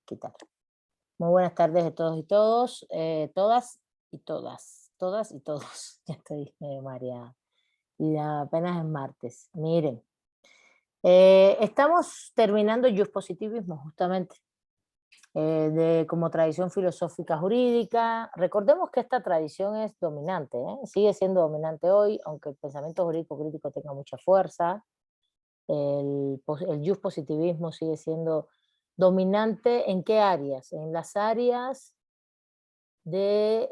quitar. Muy buenas tardes de todos y todos, todas y todas y todos. Ya estoy medio mareada. Y apenas es martes. Miren, estamos terminando el positivismo justamente, como tradición filosófica jurídica. Recordemos que esta tradición es dominante, sigue siendo dominante hoy, aunque el pensamiento jurídico crítico tenga mucha fuerza. El positivismo sigue siendo dominante. ¿En qué áreas? En las áreas de,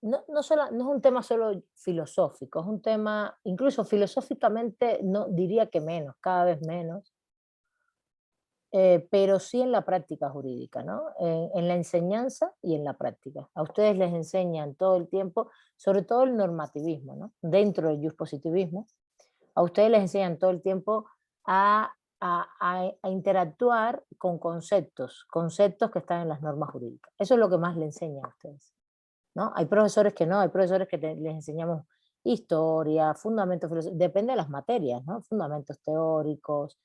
no es un tema solo filosófico, es un tema, incluso filosóficamente, no diría que menos, cada vez menos, pero sí en la práctica jurídica, ¿no? En la enseñanza y en la práctica. A ustedes les enseñan todo el tiempo, sobre todo el normativismo, ¿no? Dentro del positivismo, a ustedes les enseñan todo el tiempo a interactuar con conceptos que están en las normas jurídicas. Eso es lo que más le enseñan a ustedes, ¿no? Hay profesores que no, hay profesores que les enseñamos historia, fundamentos filosóficos, depende de las materias, ¿no? Fundamentos teóricos,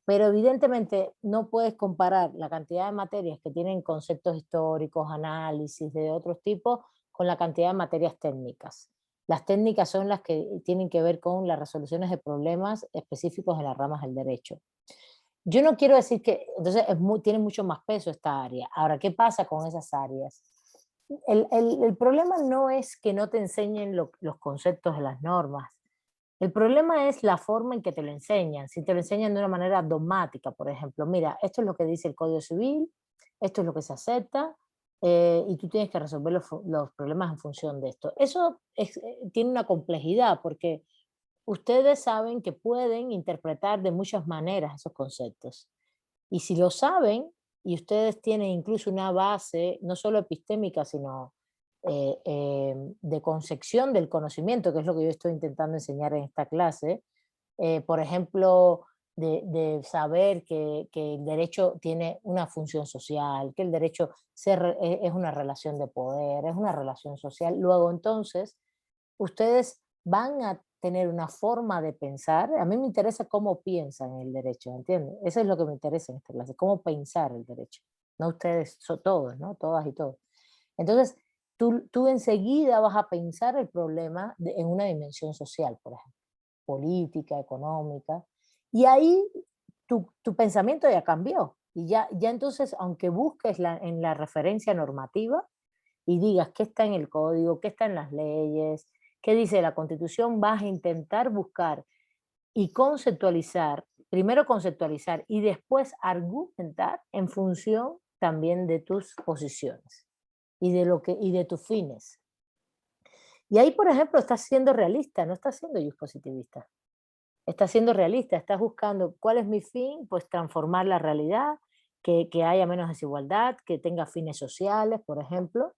pero evidentemente no puedes comparar la cantidad de materias que tienen conceptos históricos, análisis de otros tipos, con la cantidad de materias técnicas. Las técnicas son las que tienen que ver con las resoluciones de problemas específicos en las ramas del derecho. Yo no quiero decir que, entonces tiene mucho más peso esta área. Ahora, ¿qué pasa con esas áreas? El problema no es que no te enseñen los conceptos de las normas. El problema es la forma en que te lo enseñan. Si te lo enseñan de una manera dogmática, por ejemplo, mira, esto es lo que dice el Código Civil, esto es lo que se acepta, y tú tienes que resolver los problemas en función de esto. Eso tiene una complejidad porque ustedes saben que pueden interpretar de muchas maneras esos conceptos. Y si lo saben, y ustedes tienen incluso una base, no solo epistémica, sino de concepción del conocimiento, que es lo que yo estoy intentando enseñar en esta clase, por ejemplo, saber que el derecho tiene una función social, que el derecho es una relación de poder, es una relación social. Luego, entonces, ustedes van a tener una forma de pensar. A mí me interesa cómo piensan el derecho, ¿entiendes? Eso es lo que me interesa en esta clase, cómo pensar el derecho. No ustedes, todos, ¿no? Todas y todos. Entonces, tú enseguida vas a pensar el problema en una dimensión social, por ejemplo, política, económica, y ahí tu pensamiento ya cambió. Y ya entonces, aunque busques en la referencia normativa y digas qué está en el código, qué está en las leyes, qué dice la Constitución, vas a intentar buscar y conceptualizar, primero conceptualizar y después argumentar en función también de tus posiciones y de tus fines. Y ahí, por ejemplo, estás siendo realista, no estás siendo positivista. Estás siendo realista, estás buscando cuál es mi fin, pues transformar la realidad, que haya menos desigualdad, que tenga fines sociales, por ejemplo.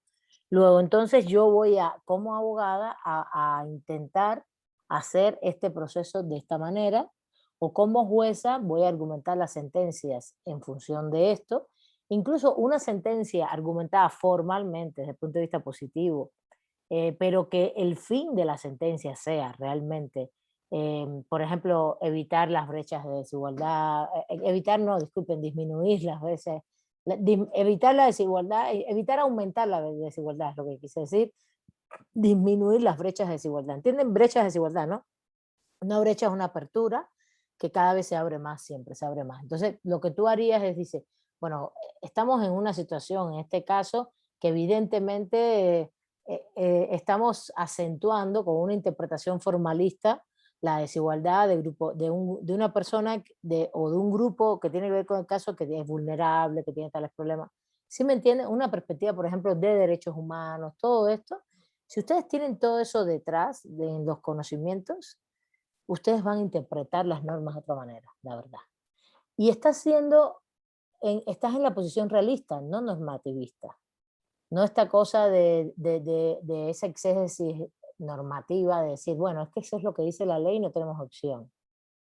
Luego, entonces, yo voy como abogada, a intentar hacer este proceso de esta manera, o como jueza voy a argumentar las sentencias en función de esto. Incluso una sentencia argumentada formalmente desde el punto de vista positivo, pero que el fin de la sentencia sea realmente, por ejemplo, evitar las brechas de desigualdad, evitar, no, disculpen, disminuir las veces, evitar la desigualdad, evitar aumentar la desigualdad, es lo que quise decir, disminuir las brechas de desigualdad. ¿Entienden? Brechas de desigualdad, ¿no? Una brecha es una apertura que cada vez se abre más, siempre se abre más. Entonces, lo que tú harías es, dice, bueno, estamos en una situación, en este caso, que evidentemente estamos acentuando con una interpretación formalista la desigualdad de una persona o de un grupo que tiene que ver con el caso que es vulnerable, que tiene tales problemas. ¿Sí me entienden? Una perspectiva, por ejemplo, de derechos humanos, todo esto. Si ustedes tienen todo eso detrás de los conocimientos, ustedes van a interpretar las normas de otra manera, la verdad. Y estás en la posición realista, no normativista. No esta cosa de esa exégesis normativa de decir, bueno, es que eso es lo que dice la ley y no tenemos opción.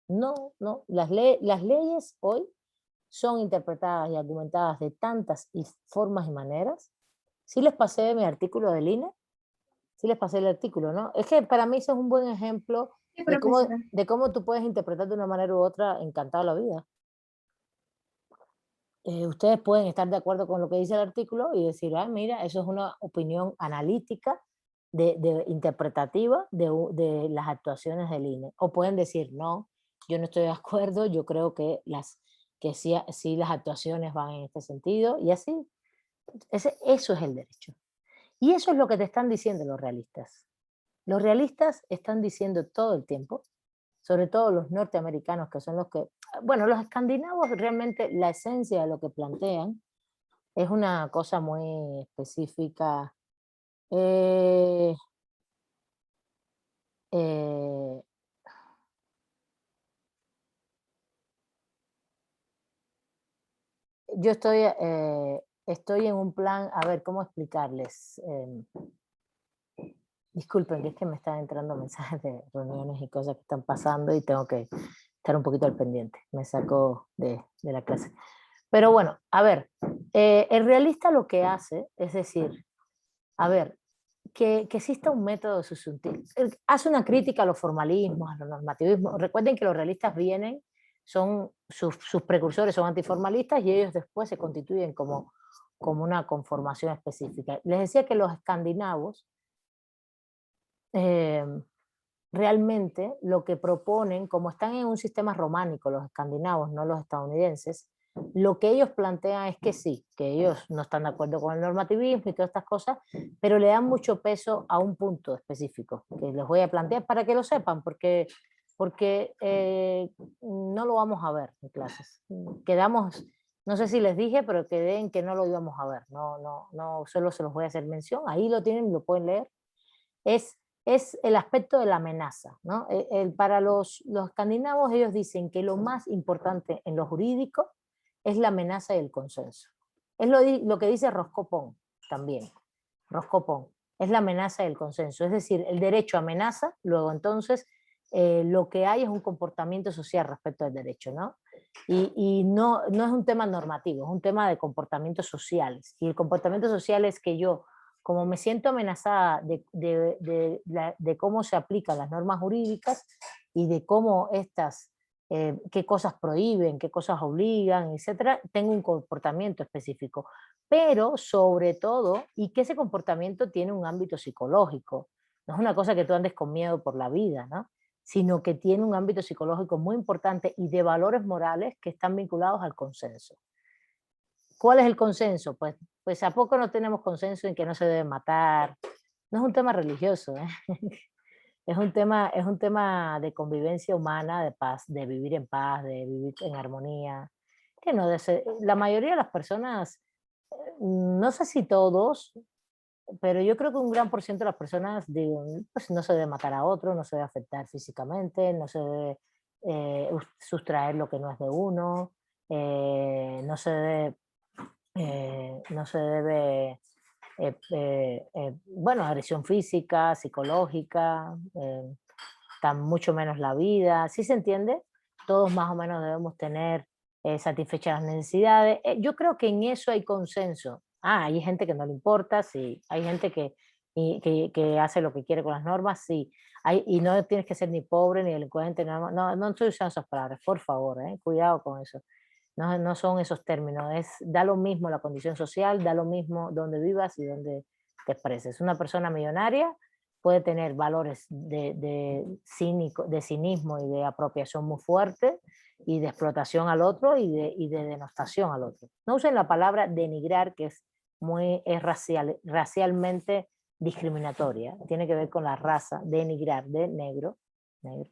No, no, las leyes hoy son interpretadas y argumentadas de tantas formas y maneras. Sí les pasé mi artículo del INE, sí les pasé el artículo, ¿no? Es que para mí eso es un buen ejemplo Sí, profesora. de cómo tú puedes interpretar de una manera u otra, encantado la vida. ustedes pueden estar de acuerdo con lo que dice el artículo y decir, ah, mira, eso es una opinión analítica, interpretativa de las actuaciones del INE. O pueden decir, no, yo no estoy de acuerdo, yo creo que, que sí, sí las actuaciones van en este sentido, y así. Eso es el derecho. Y eso es lo que te están diciendo los realistas. Los realistas están diciendo todo el tiempo, sobre todo los norteamericanos, que son los que, bueno, los escandinavos realmente la esencia de lo que plantean es una cosa muy específica. Eh, eh, yo estoy en un plan, a ver, ¿cómo explicarles? Disculpen, que es que me están entrando mensajes de reuniones y cosas que están pasando y tengo que estar un poquito al pendiente. Me saco de la clase. Pero bueno, a ver, el realista lo que hace es decir, a ver, que exista un método sustantivo. Hace una crítica a los formalismos, a los normativismos. Recuerden que los realistas vienen, son sus precursores son antiformalistas y ellos después se constituyen como una conformación específica. Les decía que los escandinavos eh, realmente lo que proponen, como están en un sistema románico, los escandinavos, no los estadounidenses, lo que ellos plantean es que sí, que ellos no están de acuerdo con el normativismo y todas estas cosas, pero le dan mucho peso a un punto específico, que les voy a plantear para que lo sepan, porque no lo vamos a ver en clases. Quedamos, no sé si les dije, pero quedé en que no lo íbamos a ver, no, solo se los voy a hacer mención, ahí lo tienen, lo pueden leer. Es es el aspecto de la amenaza, ¿no? Para los escandinavos, ellos dicen que lo más importante en lo jurídico es la amenaza y el consenso. Es lo que dice Roscopón también. Roscopón es la amenaza y el consenso. Es decir, el derecho amenaza, luego entonces lo que hay es un comportamiento social respecto al derecho, ¿no? Y no es un tema normativo, es un tema de comportamientos sociales. Y el comportamiento social es que yo, como me siento amenazada de cómo se aplican las normas jurídicas y de cómo estas, qué cosas prohíben, qué cosas obligan, etcétera, tengo un comportamiento específico. Pero sobre todo, y que ese comportamiento tiene un ámbito psicológico, no es una cosa que tú andes con miedo por la vida, ¿no? Sino que tiene un ámbito psicológico muy importante y de valores morales que están vinculados al consenso. ¿Cuál es el consenso? Pues a poco no tenemos consenso en que no se debe matar. No es un tema religioso, ¿eh? Es un tema de convivencia humana, de paz, de vivir en paz, de vivir en armonía. Que no la mayoría de las personas, no sé si todos, pero yo creo que un gran por ciento de las personas digo, pues no se debe matar a otro, no se debe afectar físicamente, no se debe sustraer lo que no es de uno, no se debe, bueno, agresión física, psicológica, mucho menos la vida, ¿sí se entiende? Todos más o menos debemos tener satisfechas las necesidades. Yo creo que en eso hay consenso. Ah, hay gente que no le importa, sí. Hay gente que hace lo que quiere con las normas, sí. Y no tienes que ser ni pobre ni delincuente, no estoy usando esas palabras, por favor, cuidado con eso. No son esos términos, da lo mismo la condición social, da lo mismo donde vivas y donde te expreses. Una persona millonaria puede tener valores de cinismo y de apropiación muy fuerte y de explotación al otro y de denostación al otro. No usen la palabra denigrar, que es racialmente discriminatoria, tiene que ver con la raza, denigrar, de negro, negro.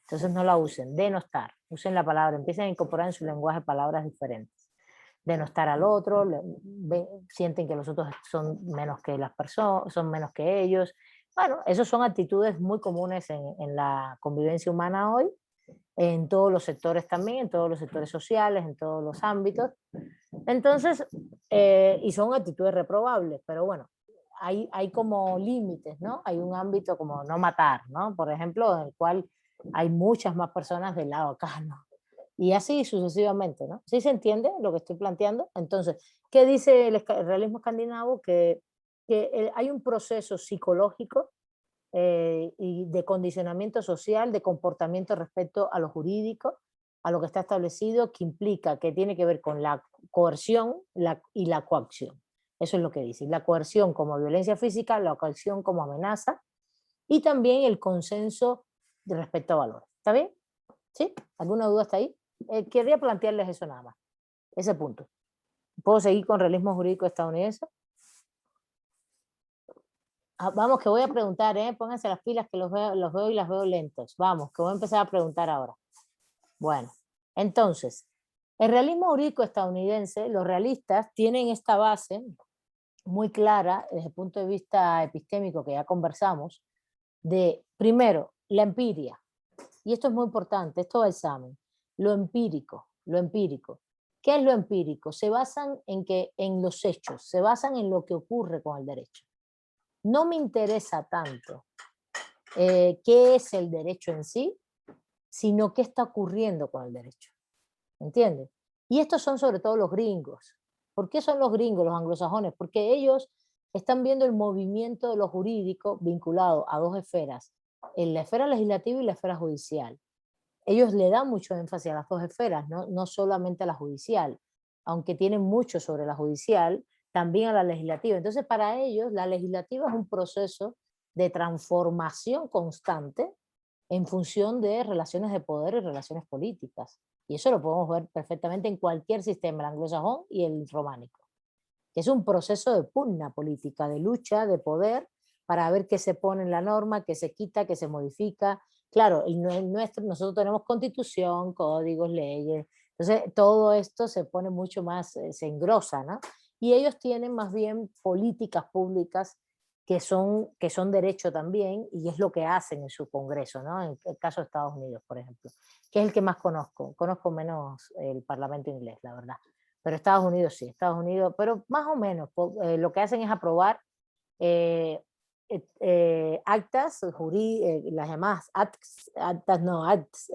Entonces no la usen, denostar, usen la palabra, empiecen a incorporar en su lenguaje palabras diferentes. Denostar al otro, sienten que los otros son menos que las personas, son menos que ellos. Bueno, esas son actitudes muy comunes en la convivencia humana hoy, en todos los sectores también, en todos los sectores sociales, en todos los ámbitos. Entonces, y son actitudes reprobables, pero bueno, hay como límites, ¿no? Hay un ámbito como no matar, ¿no? Por ejemplo, en el cual hay muchas más personas del lado acá, ¿no? Y así sucesivamente, ¿no? ¿Sí se entiende lo que estoy planteando? Entonces, ¿qué dice el realismo escandinavo? Que hay un proceso psicológico y de condicionamiento social, de comportamiento respecto a lo jurídico, a lo que está establecido, que implica, que tiene que ver con la coerción y la coacción. Eso es lo que dice. La coerción como violencia física, la coacción como amenaza y también el consenso de respecto a valores. ¿Está bien? ¿Sí? ¿Alguna duda hasta ahí? Quería plantearles eso nada más, ese punto. ¿Puedo seguir con realismo jurídico estadounidense? Vamos, que voy a preguntar, pónganse las pilas que los veo y las veo lentos. Vamos, que voy a empezar a preguntar ahora. Bueno, entonces, el realismo jurídico estadounidense, los realistas tienen esta base muy clara desde el punto de vista epistémico que ya conversamos, de, primero, la empiria. Y esto es muy importante, esto va al examen. Lo empírico, lo empírico. ¿Qué es lo empírico? Se basan en los hechos, se basan en lo que ocurre con el derecho. No me interesa tanto qué es el derecho en sí, sino qué está ocurriendo con el derecho. ¿Entiendes? Y estos son sobre todo los gringos. ¿Por qué son los gringos, los anglosajones? Porque ellos están viendo el movimiento de lo jurídico vinculado a dos esferas, en la esfera legislativa y la esfera judicial. Ellos le dan mucho énfasis a las dos esferas, no solamente a la judicial, aunque tienen mucho sobre la judicial, también a la legislativa. Entonces, para ellos, la legislativa es un proceso de transformación constante en función de relaciones de poder y relaciones políticas. Y eso lo podemos ver perfectamente en cualquier sistema, el anglosajón y el románico, que es un proceso de pugna política, de lucha, de poder, para ver qué se pone en la norma, qué se quita, qué se modifica. Claro, nosotros tenemos constitución, códigos, leyes, entonces todo esto se pone mucho más, se engrosa, ¿no? Y ellos tienen más bien políticas públicas que son derecho también, y es lo que hacen en su Congreso, ¿no? En el caso de Estados Unidos, por ejemplo, que es el que más conozco. Conozco menos el Parlamento inglés, la verdad. Pero Estados Unidos sí, Estados Unidos, pero más o menos, lo que hacen es aprobar actas, las llamadas actas, no, acts,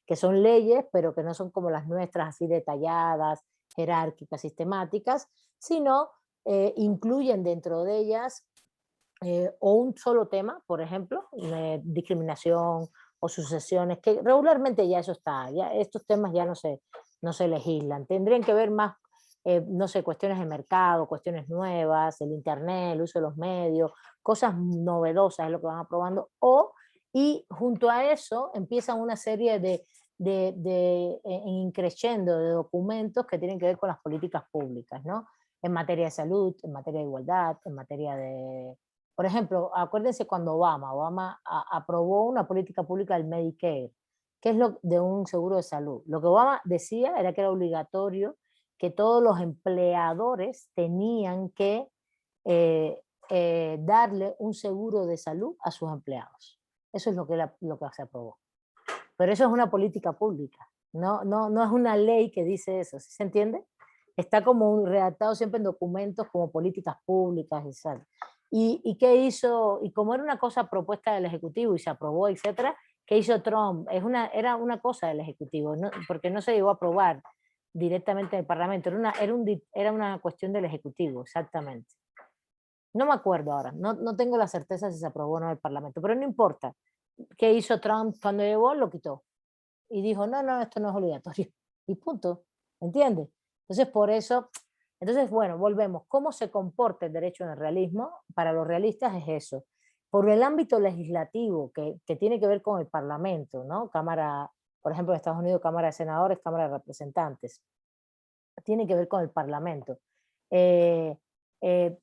que son leyes, pero que no son como las nuestras, así detalladas, jerárquicas, sistemáticas, sino incluyen dentro de ellas o un solo tema, por ejemplo, discriminación o sucesiones, que regularmente ya eso está, ya estos temas ya no se legislan, tendrían que ver más, no sé, cuestiones de mercado, cuestiones nuevas, el internet, el uso de los medios, cosas novedosas es lo que van aprobando, y junto a eso empiezan una serie increciendo de documentos que tienen que ver con las políticas públicas, ¿no? En materia de salud, en materia de igualdad, en materia de, por ejemplo, acuérdense cuando Obama aprobó una política pública del Medicare, que es lo de un seguro de salud. Lo que Obama decía era que era obligatorio que todos los empleadores tenían que darle un seguro de salud a sus empleados. Eso es lo que se aprobó. Pero eso es una política pública, no es una ley que dice eso, ¿sí se entiende? Está como redactado siempre en documentos como políticas públicas, etc. ¿Y qué hizo? Y como era una cosa propuesta del Ejecutivo y se aprobó, etcétera, ¿qué hizo Trump? Era una cosa del Ejecutivo, porque no se llegó a aprobar directamente en el Parlamento, era una cuestión del Ejecutivo, exactamente. No me acuerdo ahora, no tengo la certeza si se aprobó o no en el Parlamento, pero no importa. ¿Qué hizo Trump cuando llegó? Lo quitó. Y dijo, no, esto no es obligatorio. Y punto. ¿Entiendes? Entonces, por eso, entonces, bueno, volvemos. ¿Cómo se comporta el derecho en el realismo? Para los realistas es eso. Por el ámbito legislativo, que tiene que ver con el Parlamento, ¿no? Cámara, por ejemplo, en Estados Unidos, Cámara de Senadores, Cámara de Representantes. Tiene que ver con el Parlamento.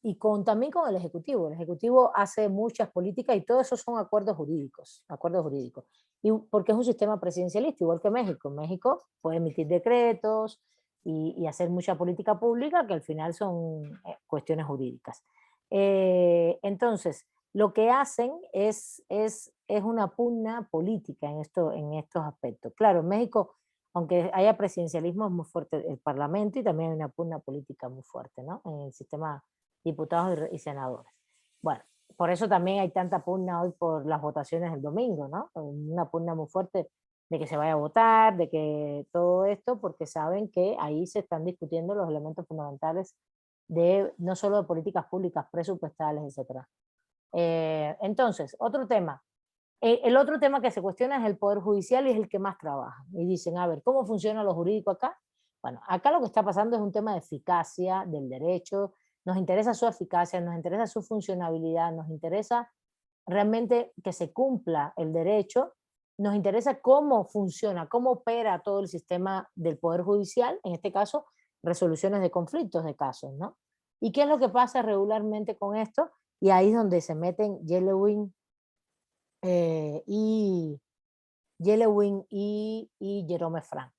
Y también con el Ejecutivo. El Ejecutivo hace muchas políticas y todo eso son acuerdos jurídicos, acuerdos jurídicos. Y porque es un sistema presidencialista, igual que México. México puede emitir decretos y hacer mucha política pública que al final son cuestiones jurídicas. Entonces, lo que hacen es una pugna política en estos aspectos. Claro, en México, aunque haya presidencialismo, es muy fuerte el Parlamento y también hay una pugna política muy fuerte, ¿no? En el sistema de diputados y senadores. Bueno, por eso también hay tanta pugna hoy por las votaciones del domingo, ¿no? Una pugna muy fuerte de que se vaya a votar, de que todo esto, porque saben que ahí se están discutiendo los elementos fundamentales de no solo de políticas públicas, presupuestales, etc. Entonces, otro tema. El otro tema que se cuestiona es el Poder Judicial y es el que más trabaja. Y dicen, a ver, ¿cómo funciona lo jurídico acá? Bueno, acá lo que está pasando es un tema de eficacia del derecho, nos interesa su eficacia, nos interesa su funcionabilidad, nos interesa realmente que se cumpla el derecho, nos interesa cómo funciona, cómo opera todo el sistema del Poder Judicial, en este caso, resoluciones de conflictos de casos, ¿no? ¿Y qué es lo que pasa regularmente con esto? Y ahí es donde se meten eh, y y Jerome Frank.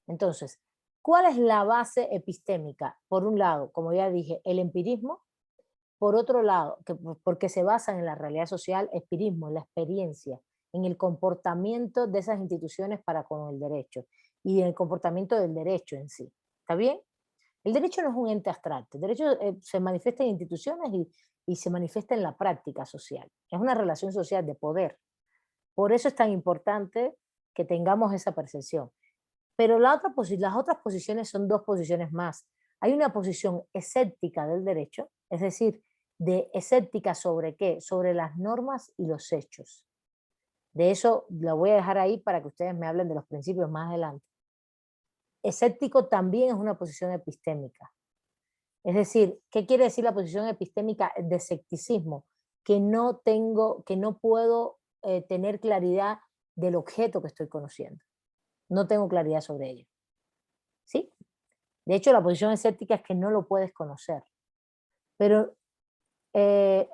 Entonces, ¿cuál es la base epistémica? Por un lado, como ya dije, el empirismo. Por otro lado, porque se basan en la realidad social, empirismo, en la experiencia, en el comportamiento de esas instituciones para con el derecho y en el comportamiento del derecho en sí. ¿Está bien? El derecho no es un ente abstracto. El derecho se manifiesta en instituciones y se manifiesta en la práctica social. Es una relación social de poder. Por eso es tan importante que tengamos esa percepción. Pero las otras posiciones son dos posiciones más. Hay una posición escéptica del derecho, es decir, de escéptica sobre qué, sobre las normas y los hechos. De eso lo voy a dejar ahí para que ustedes me hablen de los principios más adelante. Escéptico también es una posición epistémica. Es decir, ¿qué quiere decir la posición epistémica de escepticismo? Que no puedo tener claridad del objeto que estoy conociendo. No tengo claridad sobre ello. ¿Sí? De hecho, la posición escéptica es que no lo puedes conocer. Pero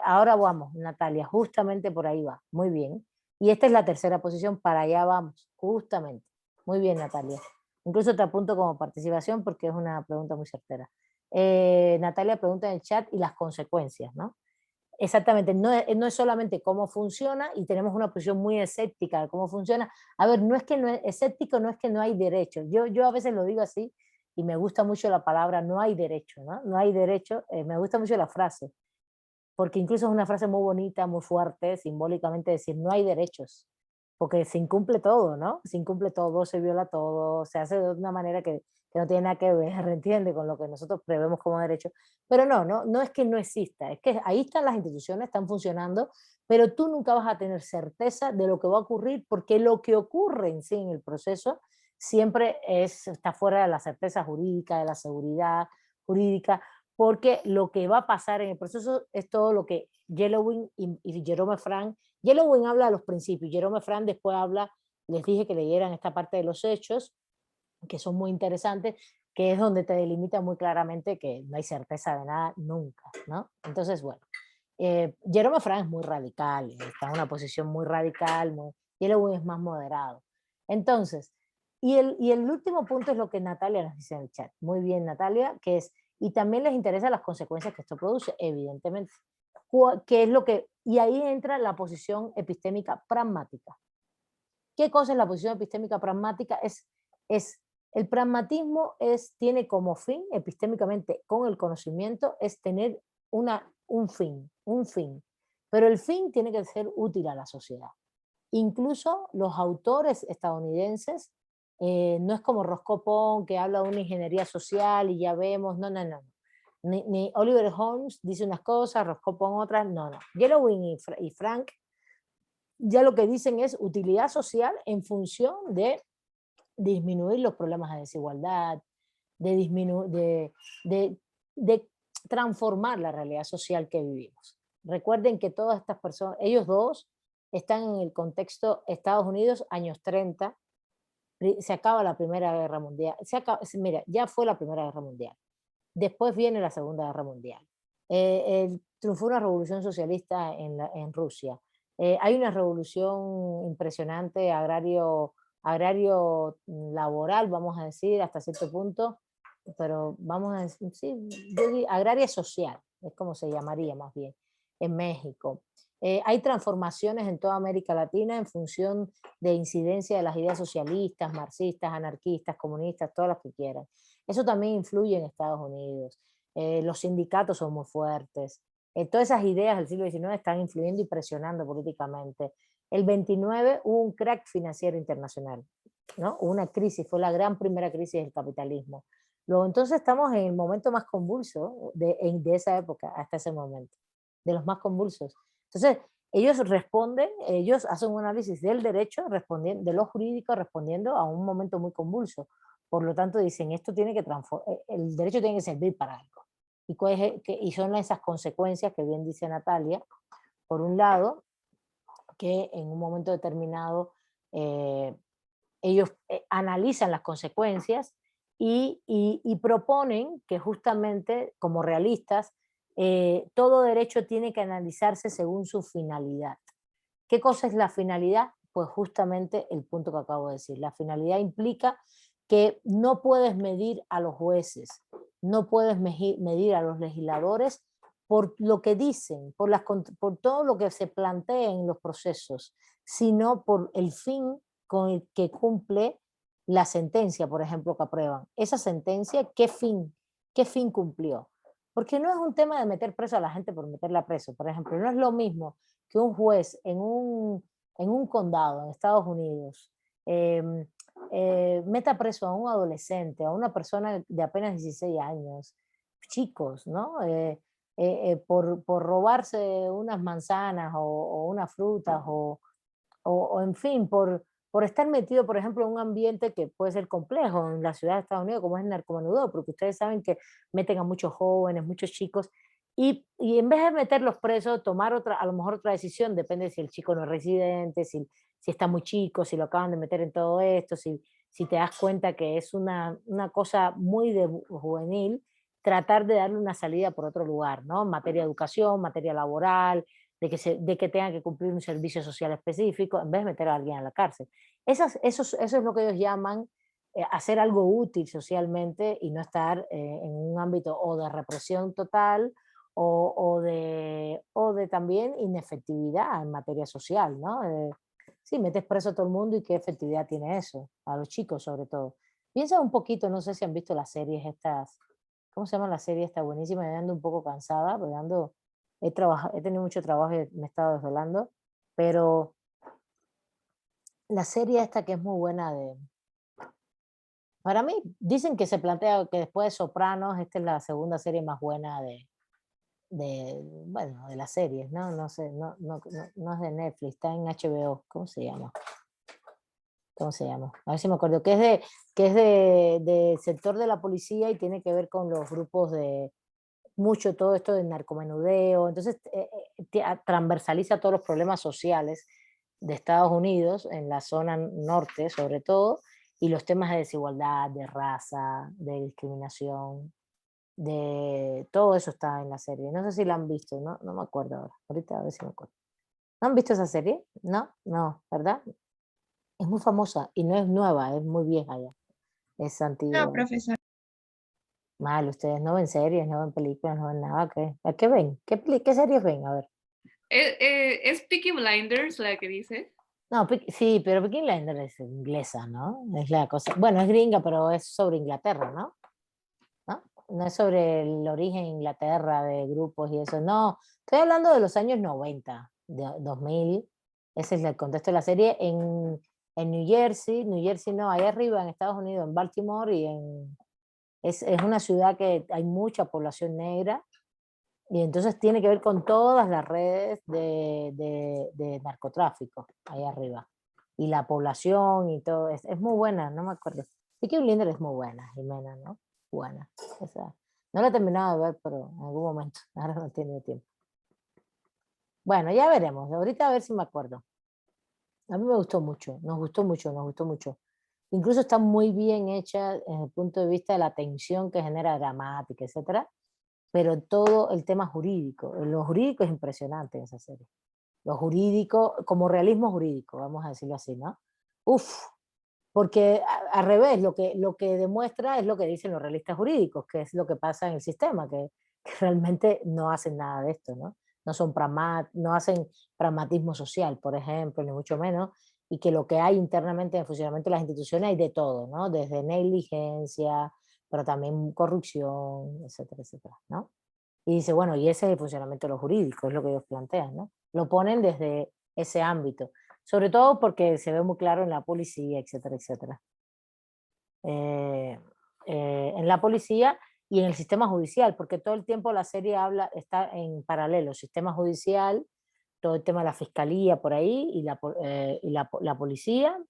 ahora vamos, Natalia, justamente por ahí va. Muy bien. Y esta es la tercera posición, para allá vamos, justamente. Muy bien, Natalia. Incluso te apunto como participación porque es una pregunta muy certera. Natalia pregunta en el chat y las consecuencias, ¿no? Exactamente, no es solamente cómo funciona y tenemos una posición muy escéptica de cómo funciona. A ver, no es que no es escéptico, no es que no hay derecho. Yo a veces lo digo así y me gusta mucho la palabra no hay derecho, ¿no? No hay derecho, me gusta mucho la frase, porque incluso es una frase muy bonita, muy fuerte, simbólicamente decir no hay derechos, porque se incumple todo, ¿no? Se incumple todo, se viola todo, se hace de una manera que no tiene nada que ver, ¿entiende? Con lo que nosotros prevemos como derecho. Pero no es que no exista, es que ahí están las instituciones, están funcionando, pero tú nunca vas a tener certeza de lo que va a ocurrir, porque lo que ocurre en sí en el proceso siempre está fuera de la certeza jurídica, de la seguridad jurídica, porque lo que va a pasar en el proceso es todo lo que Yellowin y Jerome Frank, Yellowin habla de los principios, Jerome Frank después habla, les dije que leyeran esta parte de los hechos, que son muy interesantes, que es donde te delimita muy claramente que no hay certeza de nada nunca, ¿no? Entonces, bueno, Jerome Frank es muy radical, está en una posición muy radical, Yellowin es más moderado. Entonces, y el último punto es lo que Natalia nos dice en el chat. Muy bien, Natalia, que es, y también les interesan las consecuencias que esto produce, evidentemente. ¿Qué es lo que, y ahí entra la posición epistémica pragmática. ¿Qué cosa es la posición epistémica pragmática? Es el pragmatismo tiene como fin, epistémicamente, con el conocimiento, es tener un fin. Pero el fin tiene que ser útil a la sociedad. Incluso los autores estadounidenses, no es como Roscoe que habla de una ingeniería social y ya vemos, no. Ni Oliver Holmes dice unas cosas, Roscoe otras, no. Yellowin y Frank ya lo que dicen es utilidad social en función de disminuir los problemas de desigualdad, de, de transformar la realidad social que vivimos. Recuerden que todas estas personas, ellos dos, están en el contexto Estados Unidos, años 30, se acaba la Primera Guerra Mundial, mira, ya fue la Primera Guerra Mundial, después viene la Segunda Guerra Mundial, triunfó una revolución socialista en Rusia, hay una revolución impresionante agrario laboral, vamos a decir, hasta cierto punto, pero vamos a decir, sí, agraria social, es como se llamaría más bien, en México. Hay transformaciones en toda América Latina en función de incidencia de las ideas socialistas, marxistas, anarquistas, comunistas, todas las que quieran. Eso también influye en Estados Unidos. Los sindicatos son muy fuertes. Todas esas ideas del siglo XIX están influyendo y presionando políticamente. El 29 hubo un crack financiero internacional, ¿no? Hubo una crisis, fue la gran primera crisis del capitalismo. Luego, entonces estamos en el momento más convulso de esa época hasta ese momento, de los más convulsos. Entonces, ellos responden, ellos hacen un análisis del derecho, de lo jurídico, respondiendo a un momento muy convulso. Por lo tanto, dicen, esto tiene que el derecho tiene que servir para algo. Y son esas consecuencias que bien dice Natalia, por un lado, que en un momento determinado eh, ellos analizan las consecuencias y proponen que justamente como realistas, todo derecho tiene que analizarse según su finalidad. ¿Qué cosa es la finalidad? Pues justamente el punto que acabo de decir. La finalidad implica que no puedes medir a los jueces, no puedes medir a los legisladores por lo que dicen, por todo lo que se plantea en los procesos, sino por el fin con el que cumple la sentencia, por ejemplo, que aprueban. Esa sentencia, qué fin cumplió? Porque no es un tema de meter preso a la gente por meterla preso. Por ejemplo, no es lo mismo que un juez en un condado en Estados Unidos eh, meta preso a un adolescente, a una persona de apenas 16 años, chicos, ¿no? Por robarse unas manzanas o unas frutas o en fin, por estar metido, por ejemplo, en un ambiente que puede ser complejo en la ciudad de Estados Unidos, como es el narcomenudeo, porque ustedes saben que meten a muchos jóvenes, muchos chicos, y en vez de meterlos presos, tomar otra, a lo mejor otra decisión, depende si el chico no es residente, si está muy chico, si lo acaban de meter en todo esto, si te das cuenta que es una cosa muy de juvenil, tratar de darle una salida por otro lugar, ¿no? En materia de educación, materia laboral, de que tengan que cumplir un servicio social específico, en vez de meter a alguien a la cárcel. Eso es lo que ellos llaman hacer algo útil socialmente y no estar en un ámbito o de represión total o de también inefectividad en materia social, ¿no? Sí, metes preso a todo el mundo y qué efectividad tiene eso, a los chicos sobre todo. Piensa un poquito, no sé si han visto las series estas, ¿cómo se llama la serie? Está buenísima, me ando un poco cansada, porque he tenido mucho trabajo y me he estado desvelando, pero la serie esta que es muy buena para mí, dicen que se plantea que después de Sopranos, esta es la segunda serie más buena bueno, de las series, ¿no? No sé, no es de Netflix, está en HBO, ¿cómo se llama? ¿Cómo se llama? A ver si me acuerdo, que es de sector de la policía y tiene que ver con los grupos mucho todo esto del narcomenudeo, entonces transversaliza todos los problemas sociales de Estados Unidos, en la zona norte sobre todo, y los temas de desigualdad, de raza, de discriminación, de todo eso está en la serie. No sé si la han visto, no me acuerdo ahora. Ahorita a ver si me acuerdo. ¿No han visto esa serie? No, ¿verdad? Es muy famosa y no es nueva, es muy vieja ya. Es No, antigua. profesor. Mal, ustedes no ven series, no ven películas, no ven nada. ¿A qué ven? ¿Qué series ven? A ver. ¿Es Peaky Blinders la que dice? No, sí, pero Peaky Blinders es inglesa, ¿no? Es la cosa. Bueno, es gringa, pero es sobre Inglaterra, ¿no? ¿No? No es sobre el origen de Inglaterra, de grupos y eso. No, estoy hablando de los años 90, de 2000. Ese es el contexto de la serie en New Jersey no, ahí arriba en Estados Unidos, en Baltimore es una ciudad que hay mucha población negra y entonces tiene que ver con todas las redes de narcotráfico ahí arriba. Y la población y todo. Es muy buena, no me acuerdo. Peaky Blinders es muy buena, Jimena, ¿no? Buena. Esa. No la he terminado de ver, pero en algún momento. Ahora no he tenido tiempo. Bueno, ya veremos. Ahorita a ver si me acuerdo. A mí me gustó mucho, nos gustó mucho, nos gustó mucho. Incluso está muy bien hecha desde el punto de vista de la tensión que genera dramática, etcétera, pero todo el tema jurídico, lo jurídico es impresionante en esa serie. Lo jurídico, como realismo jurídico, vamos a decirlo así, ¿no? Uf, porque al revés, lo que demuestra es lo que dicen los realistas jurídicos, que es lo que pasa en el sistema, que realmente no hacen nada de esto, ¿no? No hacen pragmatismo social, por ejemplo, ni mucho menos, y que lo que hay internamente en el funcionamiento de las instituciones hay de todo, ¿no? Desde negligencia, pero también corrupción, etcétera, etcétera, ¿no? Y dice, bueno, y ese es el funcionamiento de lo jurídico, es lo que ellos plantean, ¿no? Lo ponen desde ese ámbito, sobre todo porque se ve muy claro en la policía, etcétera, etcétera. Eh, en la policía y en el sistema judicial, porque todo el tiempo la serie está en paralelo, sistema judicial todo el tema de la fiscalía por ahí y la policía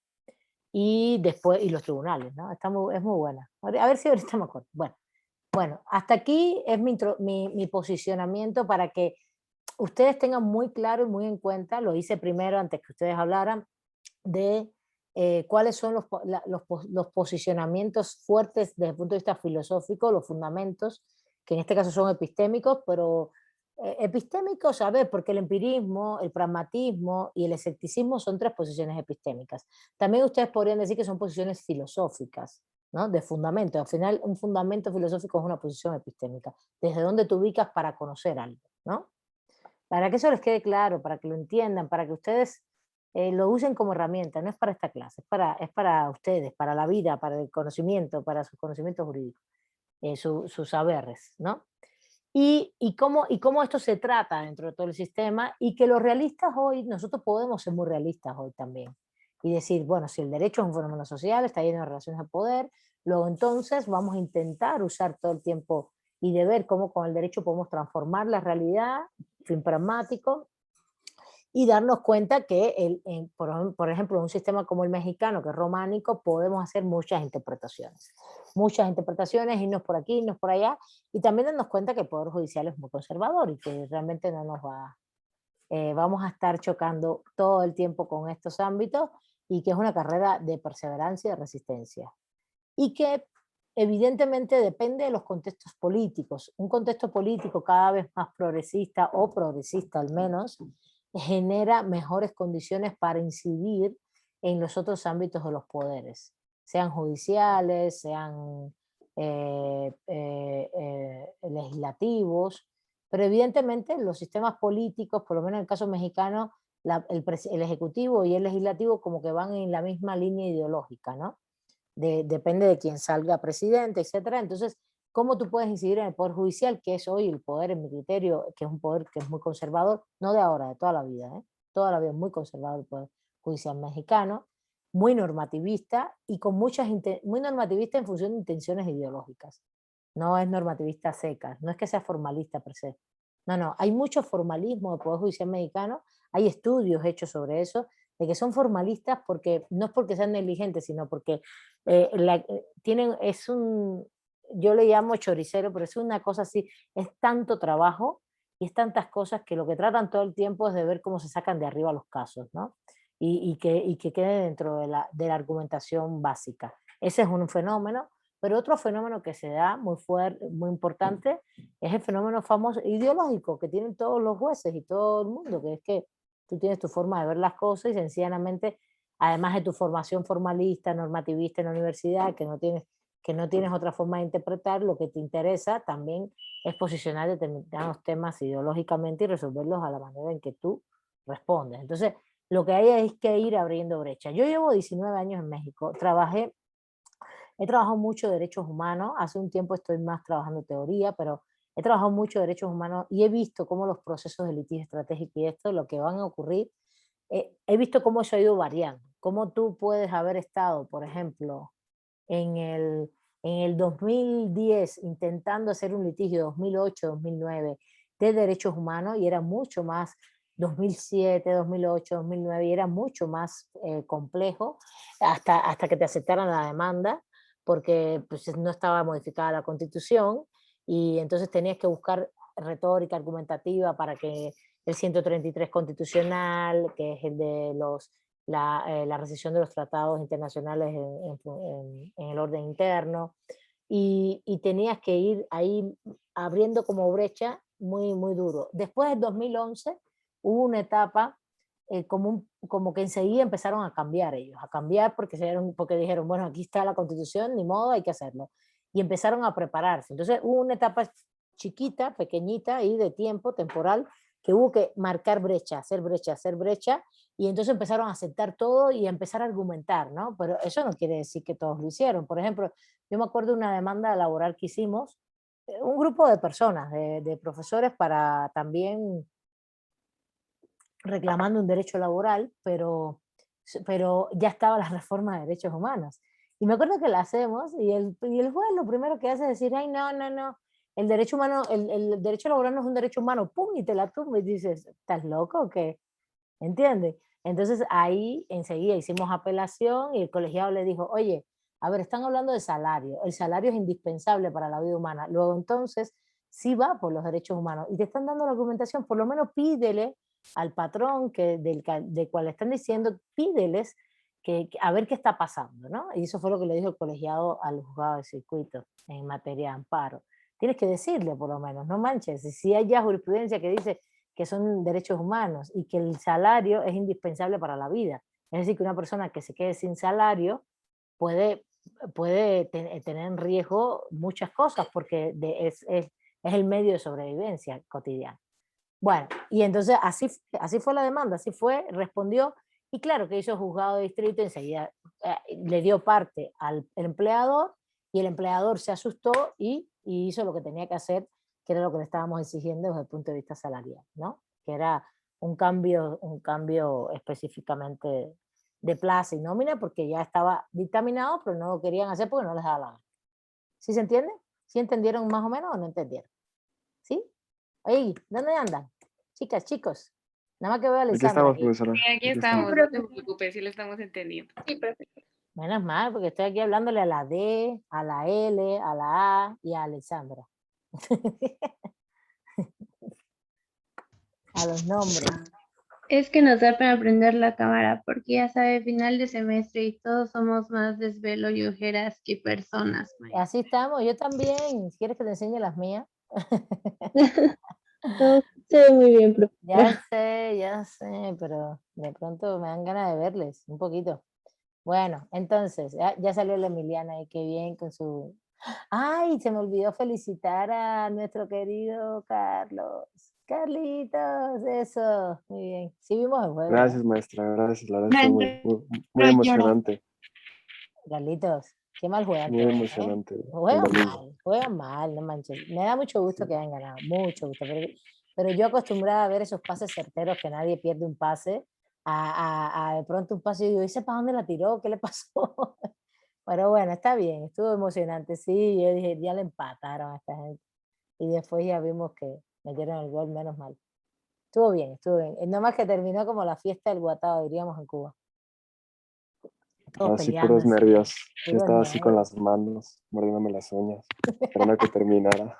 y después y los tribunales, ¿no? Es muy buena. A ver si ahorita me acuerdo. Bueno, hasta aquí es mi posicionamiento para que ustedes tengan muy claro y muy en cuenta, lo hice primero antes que ustedes hablaran, de cuáles son los posicionamientos fuertes desde el punto de vista filosófico, los fundamentos, que en este caso son epistémicos, pero epistémicos, a ver, porque el empirismo, el pragmatismo y el escepticismo son tres posiciones epistémicas. También ustedes podrían decir que son posiciones filosóficas, ¿no? De fundamento. Al final, un fundamento filosófico es una posición epistémica, desde donde te ubicas para conocer algo, ¿no? Para que eso les quede claro, para que lo entiendan, para que ustedes lo usen como herramienta, no es para esta clase, es para ustedes, para la vida, para el conocimiento, para sus conocimientos jurídicos, sus saberes, ¿no? Y cómo esto se trata dentro de todo el sistema y que los realistas hoy, nosotros podemos ser muy realistas hoy también y decir, bueno, si el derecho es un fenómeno social, está lleno de relaciones de poder, luego entonces vamos a intentar usar todo el tiempo y de ver cómo con el derecho podemos transformar la realidad, fin pragmático, y darnos cuenta que, por ejemplo, en un sistema como el mexicano, que es románico, podemos hacer muchas interpretaciones, irnos por aquí, irnos por allá, y también darnos cuenta que el Poder Judicial es muy conservador y que realmente no nos va, vamos a estar chocando todo el tiempo con estos ámbitos y que es una carrera de perseverancia y de resistencia. Y que evidentemente depende de los contextos políticos. Un contexto político cada vez más progresista o progresista al menos, genera mejores condiciones para incidir en los otros ámbitos de los poderes, sean judiciales, sean legislativos, pero evidentemente los sistemas políticos, por lo menos en el caso mexicano, el ejecutivo y el legislativo como que van en la misma línea ideológica, ¿no? Depende de quién salga presidente, etcétera. Entonces, ¿cómo tú puedes incidir en el Poder Judicial, que es hoy el poder, en mi criterio, que es un poder que es muy conservador, no de ahora, de toda la vida, ¿eh? Toda la vida es muy conservador el Poder Judicial mexicano, muy normativista y con muy normativista en función de intenciones ideológicas. No es normativista seca, no es que sea formalista per se. No, no, hay mucho formalismo del Poder Judicial mexicano, hay estudios hechos sobre eso, de que son formalistas porque no es porque sean negligentes, sino porque tienen, yo le llamo choricero, pero es una cosa así, es tanto trabajo y es tantas cosas que lo que tratan todo el tiempo es de ver cómo se sacan de arriba los casos, ¿no? Y que quede dentro de la argumentación básica. Ese es un fenómeno, pero otro fenómeno que se da muy fuerte, muy importante, es el fenómeno famoso ideológico que tienen todos los jueces y todo el mundo, que es que tú tienes tu forma de ver las cosas y sencillamente, además de tu formación formalista, normativista en la universidad, que no tienes otra forma de interpretar, lo que te interesa también es posicionar determinados temas ideológicamente y resolverlos a la manera en que tú respondes. Entonces, lo que hay es que ir abriendo brecha. Yo llevo 19 años en México, he trabajado mucho derechos humanos, hace un tiempo estoy más trabajando teoría, pero he trabajado mucho derechos humanos y he visto cómo los procesos de litigio estratégico y esto, lo que van a ocurrir, he visto cómo eso ha ido variando, cómo tú puedes haber estado, por ejemplo, en el 2010 intentando hacer un litigio 2008-2009 de derechos humanos y era mucho más 2007, 2008, 2009 y era mucho más complejo hasta que te aceptaran la demanda porque pues, no estaba modificada la constitución y entonces tenías que buscar retórica argumentativa para que el 133 constitucional, que es el de la rescisión de los tratados internacionales en el orden interno, y tenías que ir ahí abriendo como brecha muy, muy duro. Después del 2011 hubo una etapa como que enseguida empezaron a cambiar ellos, a cambiar porque dijeron, bueno, aquí está la constitución, ni modo, hay que hacerlo. Y empezaron a prepararse. Entonces hubo una etapa chiquita, pequeñita y de tiempo temporal que hubo que marcar brecha, hacer brecha, y entonces empezaron a aceptar todo y a empezar a argumentar, ¿no? Pero eso no quiere decir que todos lo hicieron. Por ejemplo, yo me acuerdo de una demanda laboral que hicimos, un grupo de personas, de profesores, para también reclamando un derecho laboral, pero ya estaba la reforma de derechos humanos. Y me acuerdo que la hacemos y el juez lo primero que hace es decir, ay, no, no, no, el derecho humano, el derecho laboral no es un derecho humano, pum, y te la tumba y dices, ¿estás loco o qué? ¿Entiendes? Entonces ahí enseguida hicimos apelación y el colegiado le dijo, oye, a ver, están hablando de salario, el salario es indispensable para la vida humana, luego entonces sí va por los derechos humanos y te están dando la argumentación, por lo menos pídele al patrón de cual están diciendo, pídeles a ver qué está pasando, ¿no? Y eso fue lo que le dijo el colegiado al juzgado de circuito en materia de amparo. Tienes que decirle por lo menos, no manches, si hay ya jurisprudencia que dice que son derechos humanos y que el salario es indispensable para la vida. Es decir, que una persona que se quede sin salario puede, tener en riesgo muchas cosas porque es el medio de sobrevivencia cotidiana. Bueno, y entonces así fue la demanda, así fue, respondió, y claro que hizo el juzgado de distrito, enseguida le dio parte al empleador, y el empleador se asustó y hizo lo que tenía que hacer, que era lo que le estábamos exigiendo desde el punto de vista salarial, ¿no? Que era un cambio específicamente de plaza y nómina, porque ya estaba dictaminado, pero no lo querían hacer porque no les daba la gana. ¿Sí se entiende? ¿Sí entendieron más o menos o no entendieron? ¿Sí? Oye, ¿dónde andan? Chicas, chicos. Nada más que veo a Aquí Alessandra estamos, aquí. profesora. Sí, aquí Aquí estamos, estamos. no te preocupes, sí lo estamos entendiendo. Sí, perfecto. Menos mal, porque estoy aquí hablándole a la D, a la L, a la A y a Alessandra. A los nombres. Es que nos da para prender la cámara porque ya sabe, final de semestre y todos somos más desvelo y ojeras que personas. Así estamos, yo también. ¿Quieres que te enseñe las mías? No, se ve muy bien, profesora. Ya sé, pero de pronto me dan ganas de verles un poquito. Bueno, entonces, ya salió la Emiliana y qué bien con su... Ay, se me olvidó felicitar a nuestro querido Carlos. Carlitos, eso, muy bien. Sí vimos el juego, ¿verdad? Gracias, maestra. Gracias. La verdad estuvo muy emocionante. Carlitos, qué mal juegan Muy todos, ¿eh? emocionante. El Juegan mal, no manches. Me da mucho gusto que hayan ganado, mucho gusto. Pero yo acostumbrada a ver esos pases certeros que nadie pierde un pase, a de pronto un pase y digo, ¿ese para dónde la tiró? ¿Qué le pasó? Pero bueno, está bien, estuvo emocionante. Sí, yo dije, ya le empataron a esta gente. Y después ya vimos que metieron el gol, menos mal. Estuvo bien, estuvo bien. No más que terminó como la fiesta del guatado, diríamos en Cuba. Todos Así puros peleándose, nervios. Yo puros estaba así con nervios. las manos, mordiéndome las uñas, esperando a que terminara.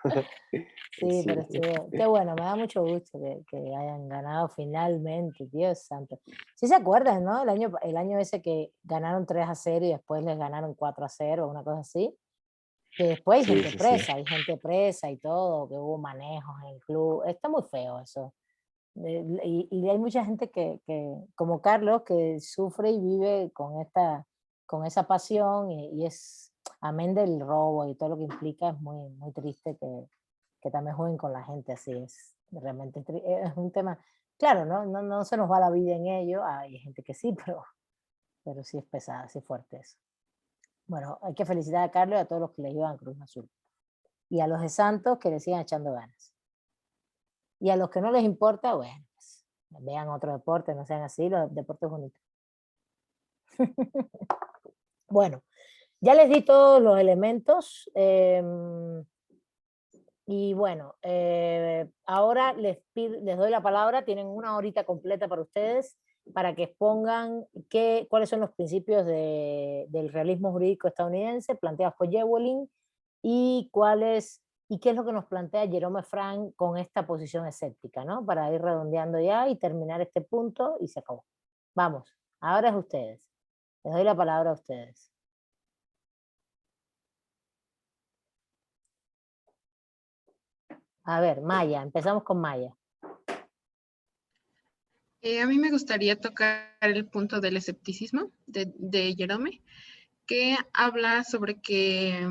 Sí, Sí. pero estuvo, qué bueno, me da mucho gusto que hayan ganado finalmente, Dios santo. Sí se acuerdan, ¿no? El año ese que ganaron 3-0 y después les ganaron 4-0, una cosa así. Que después Sí, sí, sí. hay gente presa y todo, que hubo manejos en el club. Está muy feo eso. Y hay mucha gente como Carlos, que sufre y vive con esa pasión y es, amén del robo y todo lo que implica, es muy, muy triste que también jueguen con la gente así. Es realmente es un tema, claro, no se nos va la vida en ello, hay gente que sí, pero sí es pesada, sí es fuerte eso. Bueno, hay que felicitar a Carlos y a todos los que le ayudan a Cruz Azul. Y a los de Santos que le sigan echando ganas. Y a los que no les importa, bueno, pues, vean otro deporte, no sean así, los deportes bonitos. Bueno, ya les di todos los elementos. Y bueno, ahora les doy la palabra, tienen una horita completa para ustedes, para que expongan cuáles son los principios del realismo jurídico estadounidense planteados por Jewelin y qué es lo que nos plantea Jerome Frank con esta posición escéptica, ¿no? Para ir redondeando ya y terminar este punto y se acabó. Vamos, ahora es ustedes. Les doy la palabra a ustedes. A ver, Maya, empezamos con Maya. A mí me gustaría tocar el punto del escepticismo de Jerome, que habla sobre que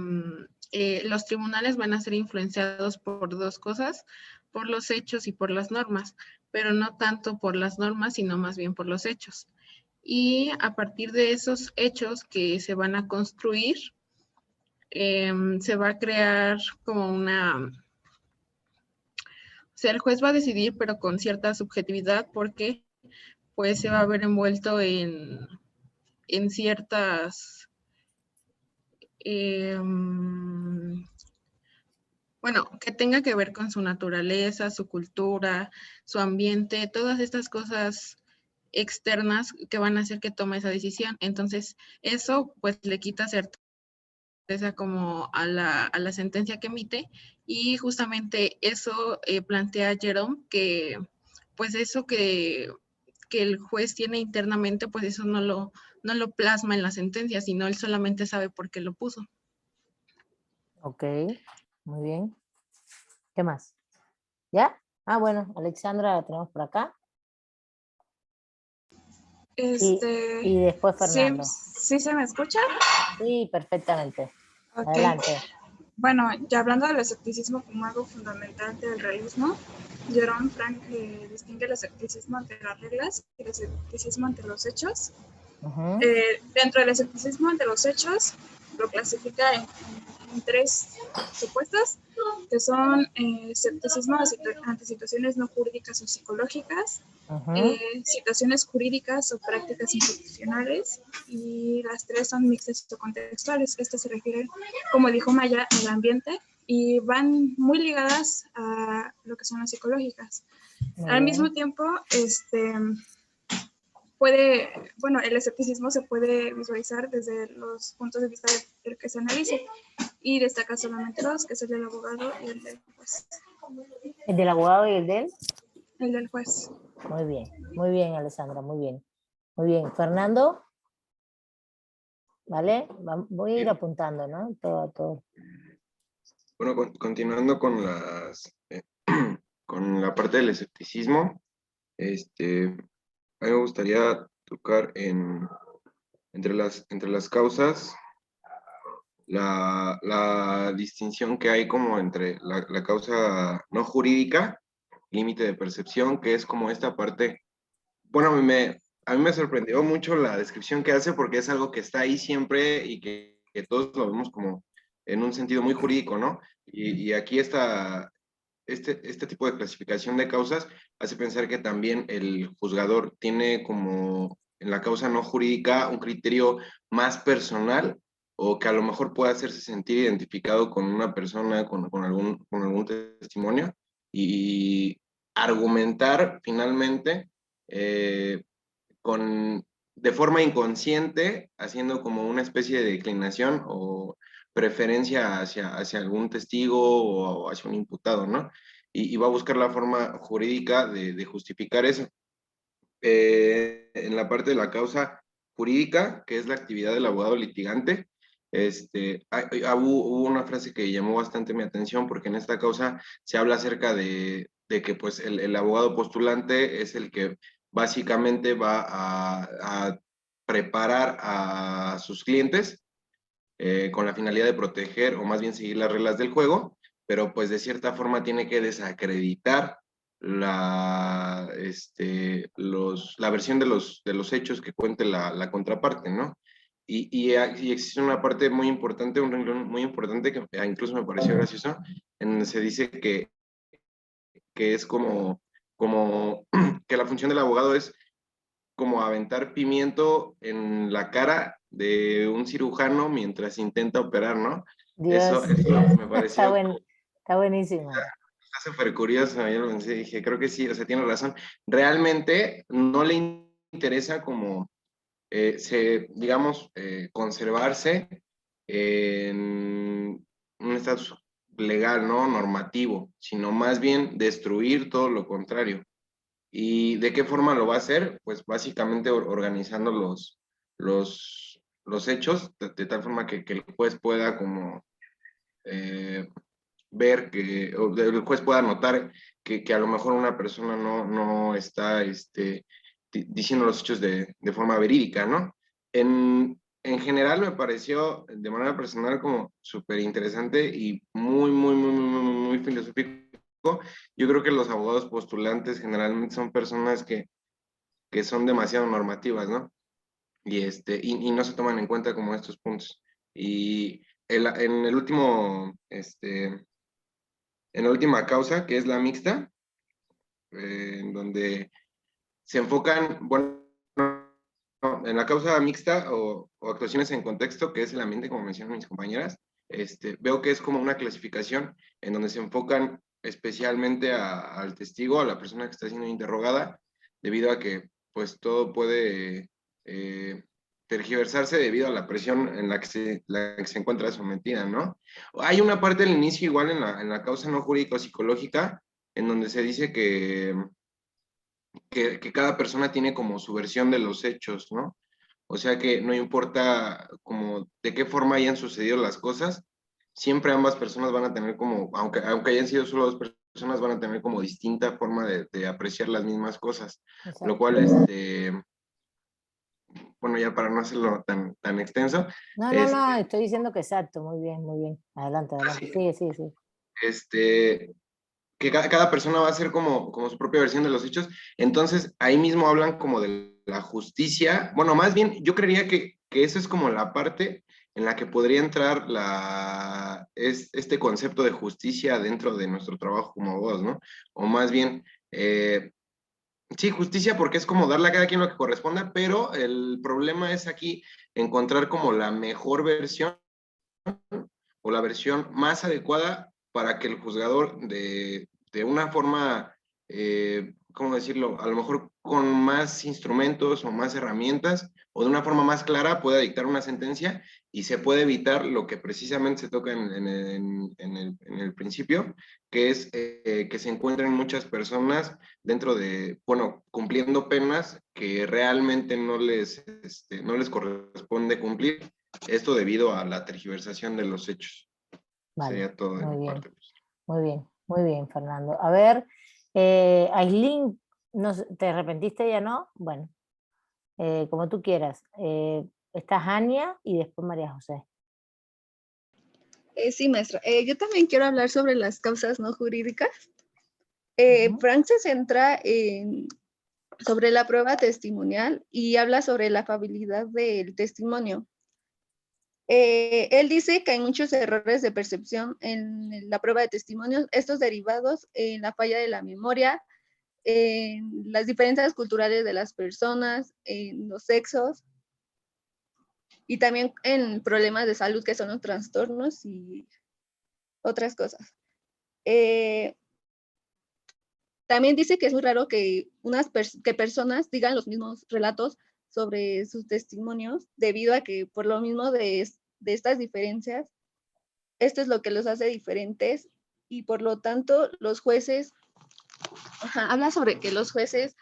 los tribunales van a ser influenciados por dos cosas, por los hechos y por las normas, pero no tanto por las normas, sino más bien por los hechos. Y a partir de esos hechos que se van a construir, se va a crear como una... O sea, el juez va a decidir, pero con cierta subjetividad, porque pues se va a ver envuelto en ciertas bueno, que tenga que ver con su naturaleza, su cultura, su ambiente, todas estas cosas externas que van a hacer que tome esa decisión. Entonces, eso pues le quita certeza como a la sentencia que emite, y justamente eso plantea Jerome, que pues eso que el juez tiene internamente, pues eso no lo plasma en la sentencia, sino él solamente sabe por qué lo puso. Ok, muy bien. ¿Qué más? ¿Ya? Ah, bueno, Alexandra la tenemos por acá. Y después Sí, Fernando. sí se me escucha. Sí, perfectamente. Ok. Adelante. Bueno, ya hablando del escepticismo como algo fundamental del realismo, Jerome Frank distingue el escepticismo ante las reglas y el escepticismo ante los hechos. Ujú. Dentro del escepticismo ante los hechos, lo clasifica en tres supuestos, que son escepticismo ante situaciones no jurídicas o psicológicas, Ujú. situaciones jurídicas o prácticas institucionales, y las tres son mixtas o contextuales. Esto se refiere, como dijo Maya, al ambiente, y van muy ligadas a lo que son las psicológicas. Muy Al bien. mismo tiempo, el escepticismo se puede visualizar desde los puntos de vista del que se analice, y destaca solamente dos, que es el del abogado y el del juez. ¿El del abogado y el del? El del juez. Muy bien, Alessandra, muy bien. Muy bien. Fernando, ¿vale? Voy a ir Bien. apuntando, ¿no? Todo. Bueno, continuando con con la parte del escepticismo, a mí me gustaría tocar entre las causas la distinción que hay como entre la causa no jurídica, límite de percepción, que es como esta parte. Bueno, a mí me sorprendió mucho la descripción que hace, porque es algo que está ahí siempre y que todos lo vemos como en un sentido muy jurídico, ¿no? Y aquí este tipo de clasificación de causas hace pensar que también el juzgador tiene como en la causa no jurídica un criterio más personal, o que a lo mejor puede hacerse sentir identificado con una persona, con algún testimonio, y argumentar finalmente eh, de forma inconsciente, haciendo como una especie de declinación o preferencia hacia algún testigo o hacia un imputado, ¿no? Y va a buscar la forma jurídica de justificar eso. En la parte de la causa jurídica, que es la actividad del abogado litigante, hubo una frase que llamó bastante mi atención, porque en esta causa se habla acerca de que pues el abogado postulante es el que básicamente va a preparar a sus clientes con la finalidad de proteger, o más bien seguir las reglas del juego, pero pues de cierta forma tiene que desacreditar la versión de los hechos que cuente la contraparte, ¿no? Y existe una parte muy importante, un renglón muy importante que incluso me pareció gracioso, en donde se dice que es como que la función del abogado es como aventar pimiento en la cara de un cirujano mientras intenta operar, ¿no? Dios, Eso me pareció está buenísimo. súper curioso. Yo lo pensé, dije, creo que sí, o sea, tiene razón. Realmente no le interesa como, digamos, conservarse en un estatus legal, ¿no? Normativo, sino más bien destruir todo lo contrario. ¿Y de qué forma lo va a hacer? Pues básicamente organizando los hechos de tal forma que el juez pueda como eh, ver o el juez pueda notar que a lo mejor una persona no está diciendo los hechos de forma verídica, ¿no? En general me pareció de manera personal como súper interesante y muy filosófico. Yo creo que los abogados postulantes generalmente son personas que son demasiado normativas, ¿no? Y no se toman en cuenta como estos puntos. Y en el último, en la última causa, que es la mixta, en donde se enfocan, bueno, en la causa mixta o actuaciones en contexto, que es el ambiente, como mencionan mis compañeras, veo que es como una clasificación en donde se enfocan especialmente al testigo, a la persona que está siendo interrogada, debido a que pues todo puede tergiversarse debido a la presión en la que se encuentra sometida, ¿no? Hay una parte al inicio igual en la causa no jurídico-psicológica en donde se dice que cada persona tiene como su versión de los hechos, ¿no? O sea que no importa como de qué forma hayan sucedido las cosas, siempre ambas personas van a tener como, aunque hayan sido solo dos personas, van a tener como distinta forma de apreciar las mismas cosas. Exacto. Lo cual, bueno, ya para no hacerlo tan extenso. No, estoy diciendo que exacto, muy bien. Adelante. Sí. Sigue. Que cada persona va a hacer como su propia versión de los hechos. Entonces, ahí mismo hablan como de la justicia. Bueno, más bien, yo creería que eso es como la parte en la que podría entrar este concepto de justicia dentro de nuestro trabajo como abogados, ¿no? O más bien, sí, justicia porque es como darle a cada quien lo que corresponda, pero el problema es aquí encontrar como la mejor versión o la versión más adecuada para que el juzgador de una forma, ¿cómo decirlo? A lo mejor con más instrumentos o más herramientas o de una forma más clara pueda dictar una sentencia y se puede evitar lo que precisamente se toca en el principio, que es que se encuentren muchas personas dentro de, bueno, cumpliendo penas que realmente no les corresponde cumplir. Esto debido a la tergiversación de los hechos. Vale, Sería todo de mi parte. muy bien, Fernando. A ver, Aislinn, ¿te arrepentiste ya no? Bueno, como tú quieras. Está Ania y después María José. Sí, maestra. Yo también quiero hablar sobre las causas no jurídicas. Frank se centra sobre la prueba testimonial y habla sobre la fiabilidad del testimonio. Él dice que hay muchos errores de percepción en la prueba de testimonios, estos derivados en la falla de la memoria, en las diferencias culturales de las personas, en los sexos y también en problemas de salud que son los trastornos y otras cosas. También dice que es muy raro que personas digan los mismos relatos sobre sus testimonios debido a que por lo mismo de estas diferencias, esto es lo que los hace diferentes y por lo tanto los jueces, habla sobre que los jueces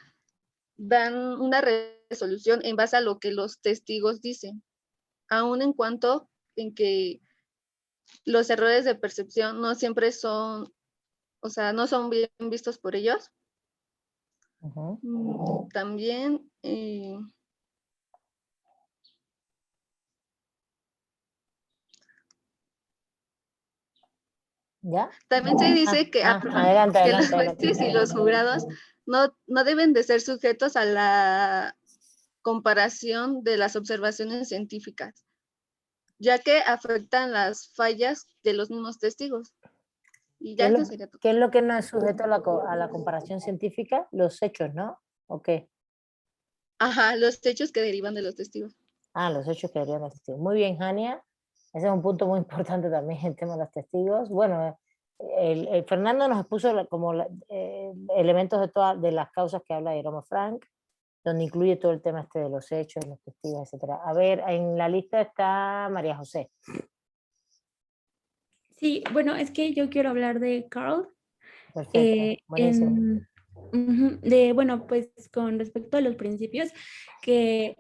dan una resolución en base a lo que los testigos dicen, aun en cuanto en que los errores de percepción no siempre son, o sea, no son bien vistos por ellos. También ¿ya? También se dice que, adelante, que los jueces y los jurados no deben de ser sujetos a la comparación de las observaciones científicas, ya que afectan las fallas de los mismos testigos. Y ya eso sería todo. ¿Qué es lo que no es sujeto a la comparación científica? Los hechos, ¿no? ¿O qué? Ajá, los hechos que derivan de los testigos. Los hechos que derivan de los testigos. Muy bien, Jania. Ese es un punto muy importante también, el tema de los testigos. Bueno, el Fernando nos expuso elementos de las causas que habla Jerome Frank, donde incluye todo el tema de los hechos, los testigos, etc. A ver, en la lista está María José. Sí, bueno, es que yo quiero hablar de Carl. Perfecto, buenísimo. Bueno, pues con respecto a los principios, que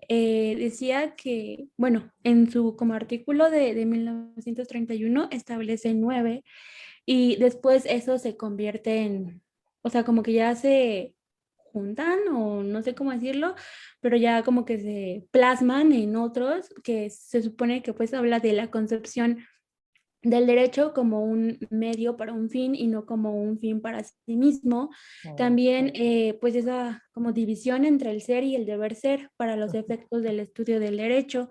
decía que, bueno, en su como artículo de 1931 establece 9 y después eso se convierte en, o sea, como que ya se juntan o no sé cómo decirlo, pero ya como que se plasman en otros que se supone que pues habla de la concepción del derecho como un medio para un fin y no como un fin para sí mismo. También pues esa como división entre el ser y el deber ser para los efectos del estudio del derecho.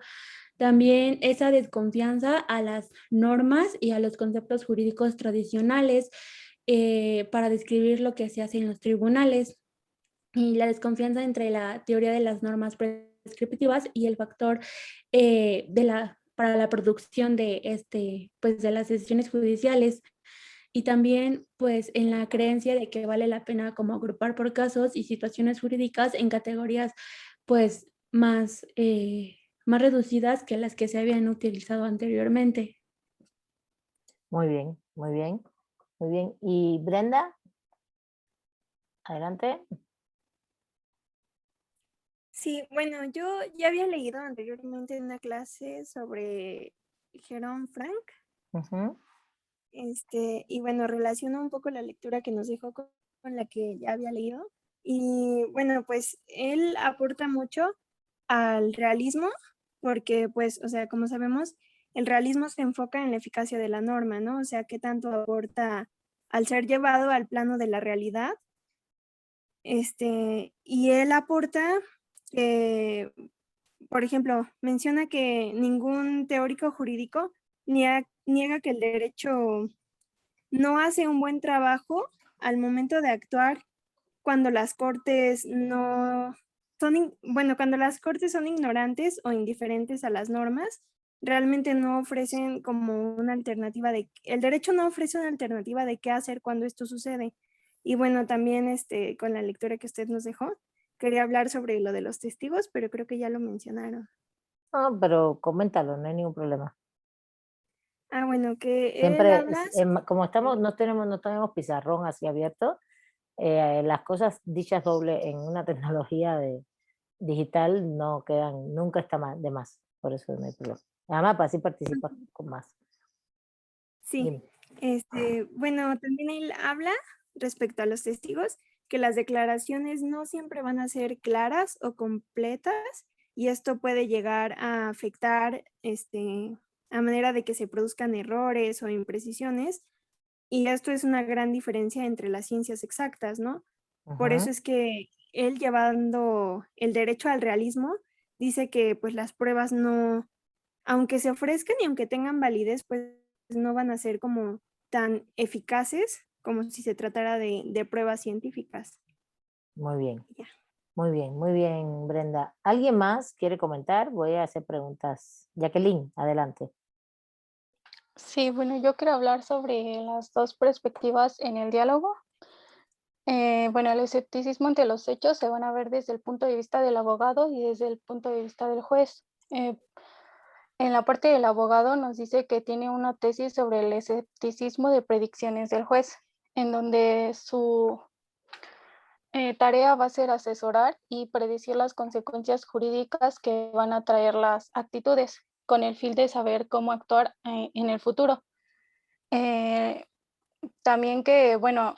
También esa desconfianza a las normas y a los conceptos jurídicos tradicionales para describir lo que se hace en los tribunales. Y la desconfianza entre la teoría de las normas prescriptivas y el factor de la para la producción de, pues, de las decisiones judiciales. Y también pues en la creencia de que vale la pena como agrupar por casos y situaciones jurídicas en categorías pues más reducidas que las que se habían utilizado anteriormente. Muy bien, muy bien, muy bien. ¿Y Brenda? Adelante. Sí, bueno, yo ya había leído anteriormente en una clase sobre Jerome Frank, Ujú. y bueno, relaciono un poco la lectura que nos dejó con la que ya había leído. Y bueno, pues él aporta mucho al realismo, porque pues, o sea, como sabemos, el realismo se enfoca en la eficacia de la norma, ¿no? O sea, qué tanto aporta al ser llevado al plano de la realidad. Y él aporta que, por ejemplo, menciona que ningún teórico jurídico niega que el derecho no hace un buen trabajo al momento de actuar cuando las cortes no son, bueno, cuando las cortes son ignorantes o indiferentes a las normas, realmente no ofrecen como una alternativa el derecho no ofrece una alternativa de qué hacer cuando esto sucede. Y bueno, también con la lectura que usted nos dejó, quería hablar sobre lo de los testigos, pero creo que ya lo mencionaron. No, pero coméntalo, no hay ningún problema. Ah, bueno, que él Siempre, habla como estamos, no tenemos pizarrón así abierto, las cosas dichas doble en una tecnología digital no quedan, nunca está de más, por eso no hay problema. Además, para así participas con más. Sí, Dime. bueno, también él habla respecto a los testigos, que las declaraciones no siempre van a ser claras o completas y esto puede llegar a afectar a manera de que se produzcan errores o imprecisiones y esto es una gran diferencia entre las ciencias exactas, ¿no? Por eso Ujú. es que él llevando el derecho al realismo dice que pues las pruebas no, aunque se ofrezcan y aunque tengan validez, pues no van a ser como tan eficaces como si se tratara de pruebas científicas. Muy bien, Ya. muy bien, Brenda. ¿Alguien más quiere comentar? Voy a hacer preguntas. Jacqueline, adelante. Sí, bueno, yo quiero hablar sobre las dos perspectivas en el diálogo. Bueno, el escepticismo ante los hechos se van a ver desde el punto de vista del abogado y desde el punto de vista del juez. En la parte del abogado nos dice que tiene una tesis sobre el escepticismo de predicciones del juez, en donde su tarea va a ser asesorar y predecir las consecuencias jurídicas que van a traer las actitudes, con el fin de saber cómo actuar en el futuro. También que, bueno,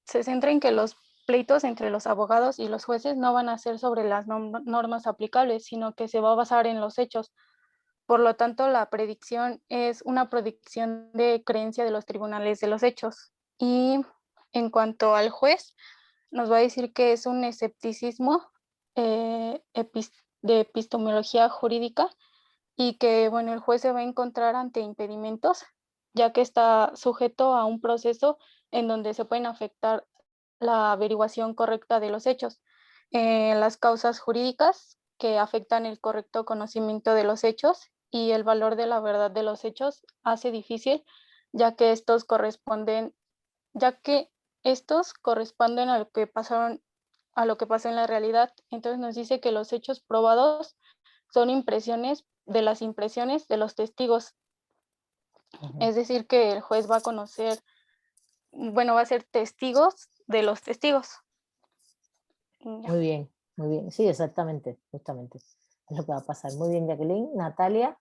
se centra en que los pleitos entre los abogados y los jueces no van a ser sobre las normas aplicables, sino que se va a basar en los hechos. Por lo tanto, la predicción es una predicción de creencia de los tribunales de los hechos. Y en cuanto al juez, nos va a decir que es un escepticismo de epistemología jurídica y que, bueno, el juez se va a encontrar ante impedimentos, ya que está sujeto a un proceso en donde se pueden afectar la averiguación correcta de los hechos. Las causas jurídicas que afectan el correcto conocimiento de los hechos y el valor de la verdad de los hechos hace difícil, ya que estos corresponden a lo que pasaron, a lo que pasó en la realidad. Entonces nos dice que los hechos probados son impresiones de las impresiones de los testigos. Es decir, que el juez va a conocer, bueno, va a ser testigos de los testigos. Muy bien, muy bien. Sí, exactamente, justamente. Es lo que va a pasar. Muy bien, Jacqueline. Natalia.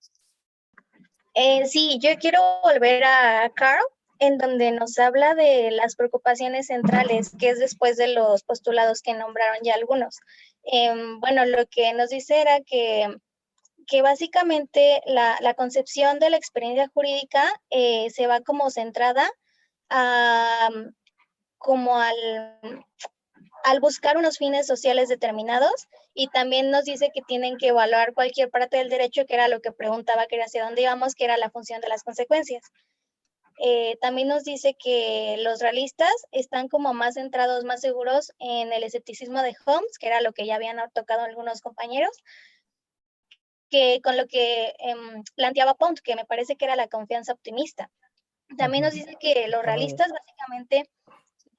Sí, yo quiero volver a Carl, en donde nos habla de las preocupaciones centrales, que es después de los postulados que nombraron ya algunos. Bueno, lo que nos dice era que básicamente la concepción de la experiencia jurídica se va como centrada a, como al buscar unos fines sociales determinados y también nos dice que tienen que evaluar cualquier parte del derecho, que era lo que preguntaba, que era hacia dónde íbamos, que era la función de las consecuencias. También nos dice que los realistas están como más centrados, más seguros en el escepticismo de Holmes, que era lo que ya habían tocado algunos compañeros, que con lo que planteaba Pont, que me parece que era la confianza optimista. También nos dice que los realistas básicamente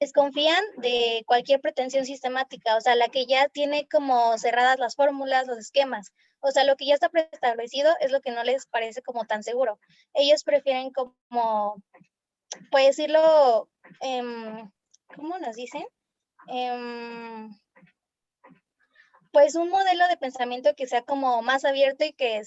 desconfían de cualquier pretensión sistemática, o sea, la que ya tiene como cerradas las fórmulas, los esquemas, o sea, lo que ya está preestablecido es lo que no les parece como tan seguro. Ellos prefieren como, pues decirlo, ¿cómo nos dicen? Pues un modelo de pensamiento que sea como más abierto y que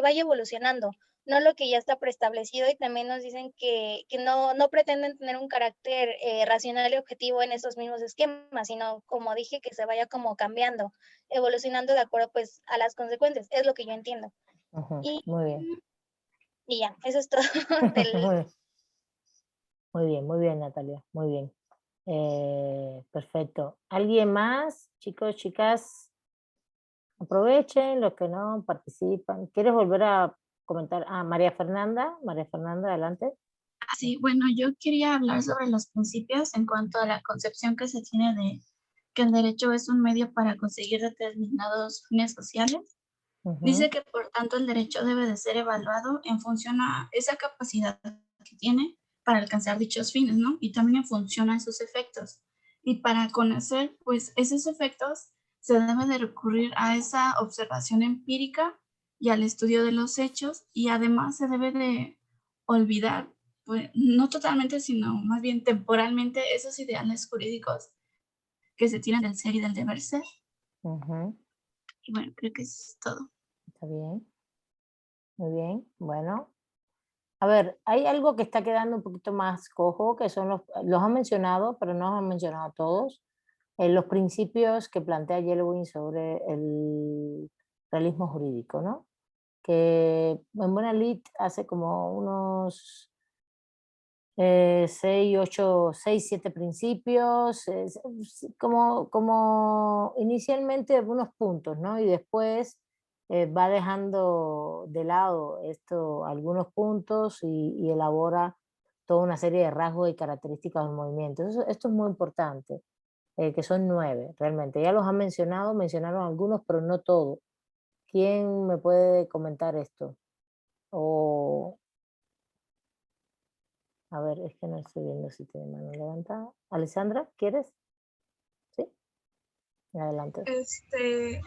vaya evolucionando, no lo que ya está preestablecido. Y también nos dicen que no pretenden tener un carácter racional y objetivo en esos mismos esquemas, sino, como dije, que se vaya como cambiando, evolucionando de acuerdo pues a las consecuencias, es lo que yo entiendo. Muy bien. Y ya, eso es todo. Muy bien, Natalia, muy bien. Perfecto. ¿Alguien más? Chicos, chicas, aprovechen, los que no participan. ¿Quieres volver a comentar? María Fernanda, adelante. Sí, bueno, yo quería hablar sobre los principios en cuanto a la concepción que se tiene de que el derecho es un medio para conseguir determinados fines sociales. Dice que por tanto el derecho debe de ser evaluado en función a esa capacidad que tiene para alcanzar dichos fines, ¿no? Y también en función a sus efectos. Y para conocer, pues, esos efectos, se debe de recurrir a esa observación empírica y al estudio de los hechos, y además se debe de olvidar, pues, no totalmente, sino más bien temporalmente, esos ideales jurídicos que se tienen del ser y del deber ser. Y bueno, creo que es todo. Está bien. Muy bien. Bueno. A ver, hay algo que está quedando un poquito más cojo, que son los han mencionado, pero no los han mencionado todos, los principios que plantea Yelowin sobre el realismo jurídico, ¿no? Que en buena lid hace como unos 7 principios, como inicialmente unos puntos, ¿no? Y después va dejando de lado algunos puntos y elabora toda una serie de rasgos y características del movimiento. Esto es muy importante, que son 9 realmente. Ya los han mencionado, mencionaron algunos, pero no todos. ¿Quién me puede comentar esto? A ver, es que no estoy viendo si tiene mano levantada. Alessandra, ¿quieres? Sí. Adelante.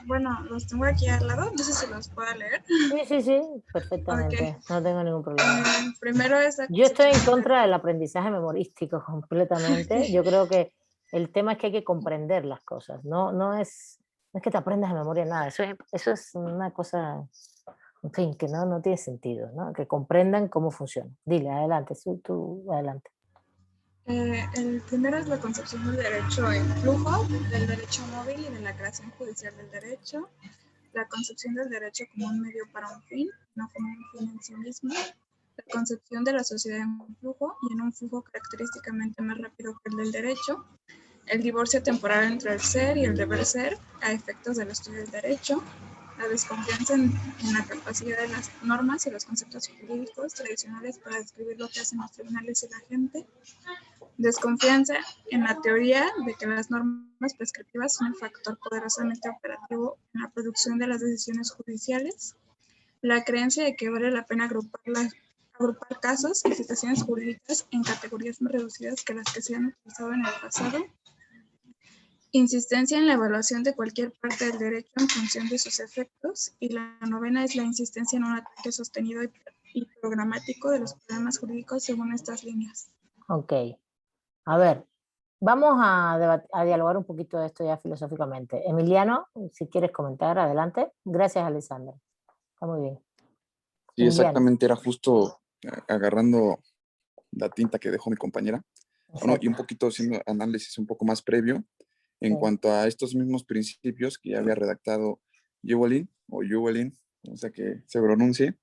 Bueno, los tengo aquí al lado, no sé si los puedo leer. Sí, perfectamente. No tengo ningún problema. Primero es Yo estoy en contra del aprendizaje memorístico completamente. Yo creo que el tema es que hay que comprender las cosas. No es que te aprendas de memoria nada. Eso es una cosa, en fin, que no tiene sentido, ¿no? Que comprendan cómo funciona. Dile, adelante, tú adelante. El primero es la concepción del derecho en flujo, del derecho móvil y de la creación judicial del derecho. La concepción del derecho como un medio para un fin, no como un fin en sí mismo. La concepción de la sociedad en flujo y en un flujo característicamente más rápido que el del derecho. El divorcio temporal entre el ser y el deber ser a efectos del estudio del derecho. La desconfianza en la capacidad de las normas y los conceptos jurídicos tradicionales para describir lo que hacen los tribunales y la gente. Desconfianza en la teoría de que las normas prescriptivas son el factor poderosamente operativo en la producción de las decisiones judiciales. La creencia de que vale la pena agrupar casos y situaciones jurídicas en categorías más reducidas que las que se han utilizado en el pasado. Insistencia en la evaluación de cualquier parte del derecho en función de sus efectos. Y la novena es la insistencia en un ataque sostenido y programático de los problemas jurídicos según estas líneas. Ok. A ver, vamos a dialogar un poquito de esto ya filosóficamente. Emiliano, si quieres comentar, adelante. Gracias, Alessandra. Está muy bien. Sí, exactamente, era justo agarrando la tinta que dejó mi compañera. Bueno, y un poquito haciendo análisis un poco más previo en cuanto a estos mismos principios que ya había redactado Llewellyn, no sé que se pronuncie,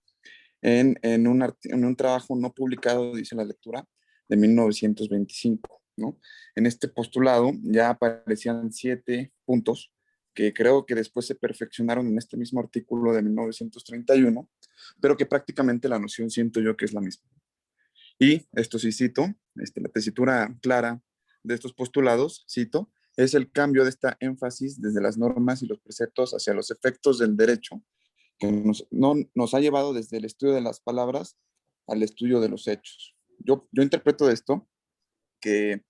en un trabajo no publicado, dice la lectura, de 1925, ¿no? En este postulado ya aparecían 7 puntos que creo que después se perfeccionaron en este mismo artículo de 1931, pero que prácticamente la noción siento yo que es la misma. Y esto sí cito, la tesitura clara de estos postulados, cito, es el cambio de esta énfasis desde las normas y los preceptos hacia los efectos del derecho, no, nos ha llevado desde el estudio de las palabras al estudio de los hechos. Yo interpreto esto que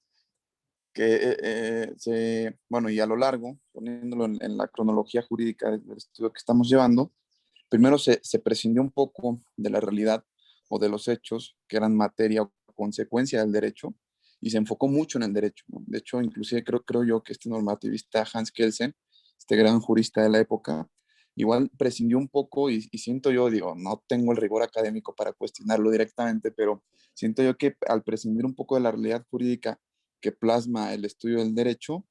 bueno, y a lo largo, poniéndolo en la cronología jurídica del estudio que estamos llevando, primero se prescindió un poco de la realidad o de los hechos que eran materia o consecuencia del derecho, y se enfocó mucho en el derecho, ¿no? De hecho, inclusive creo yo que este normativista Hans Kelsen, este gran jurista de la época, igual prescindió un poco y siento yo, digo, no tengo el rigor académico para cuestionarlo directamente, pero siento yo que al prescindir un poco de la realidad jurídica que plasma el estudio del derecho,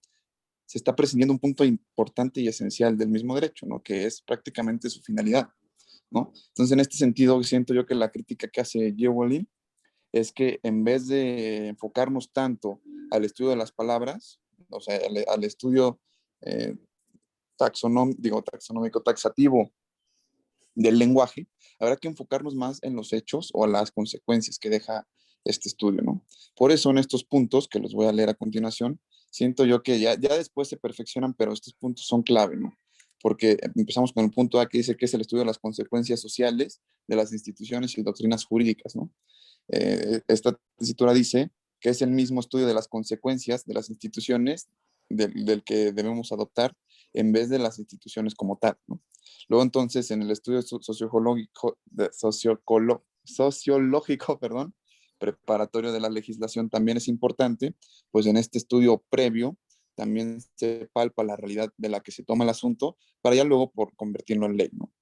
se está prescindiendo un punto importante y esencial del mismo derecho, ¿no? Que es prácticamente su finalidad, ¿no? Entonces, en este sentido, siento yo que la crítica que hace Jewelin es que en vez de enfocarnos tanto al estudio de las palabras, o sea, al estudio taxonómico, taxativo del lenguaje, habrá que enfocarnos más en los hechos o las consecuencias que deja este estudio, ¿no? Por eso en estos puntos, que los voy a leer a continuación, siento yo que ya después se perfeccionan, pero estos puntos son clave, ¿no? Porque empezamos con el punto A que dice que es el estudio de las consecuencias sociales de las instituciones y doctrinas jurídicas, ¿no? Esta tesitura dice que es el mismo estudio de las consecuencias de las instituciones del que debemos adoptar en vez de las instituciones como tal, ¿no? Luego entonces en el estudio sociológico, perdón, preparatorio de la legislación también es importante, pues en este estudio previo también se palpa la realidad de la que se toma el asunto para ya luego por convertirlo en ley, ¿no?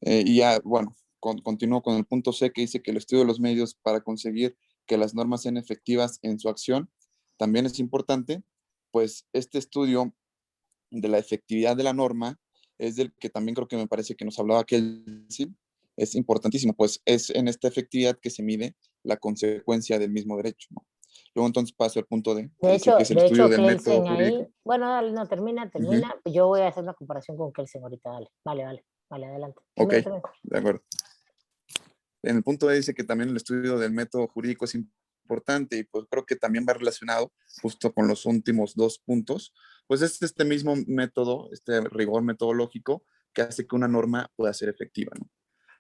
Y ya, bueno, continúo con el punto C que dice que el estudio de los medios para conseguir que las normas sean efectivas en su acción también es importante, pues este estudio de la efectividad de la norma es del que también creo que me parece que nos hablaba Kelsen, es importantísimo, pues es en esta efectividad que se mide la consecuencia del mismo derecho, ¿no? Luego entonces paso al punto D, que dice que es el estudio del método jurídico. Ahí, bueno, dale, no, termina, yo voy a hacer una comparación con Kelsen ahorita, vale, adelante. Ok, de acuerdo. En el punto D dice que también el estudio del método jurídico es importante y pues creo que también va relacionado justo con los últimos dos puntos, pues es este mismo método, este rigor metodológico que hace que una norma pueda ser efectiva, ¿no?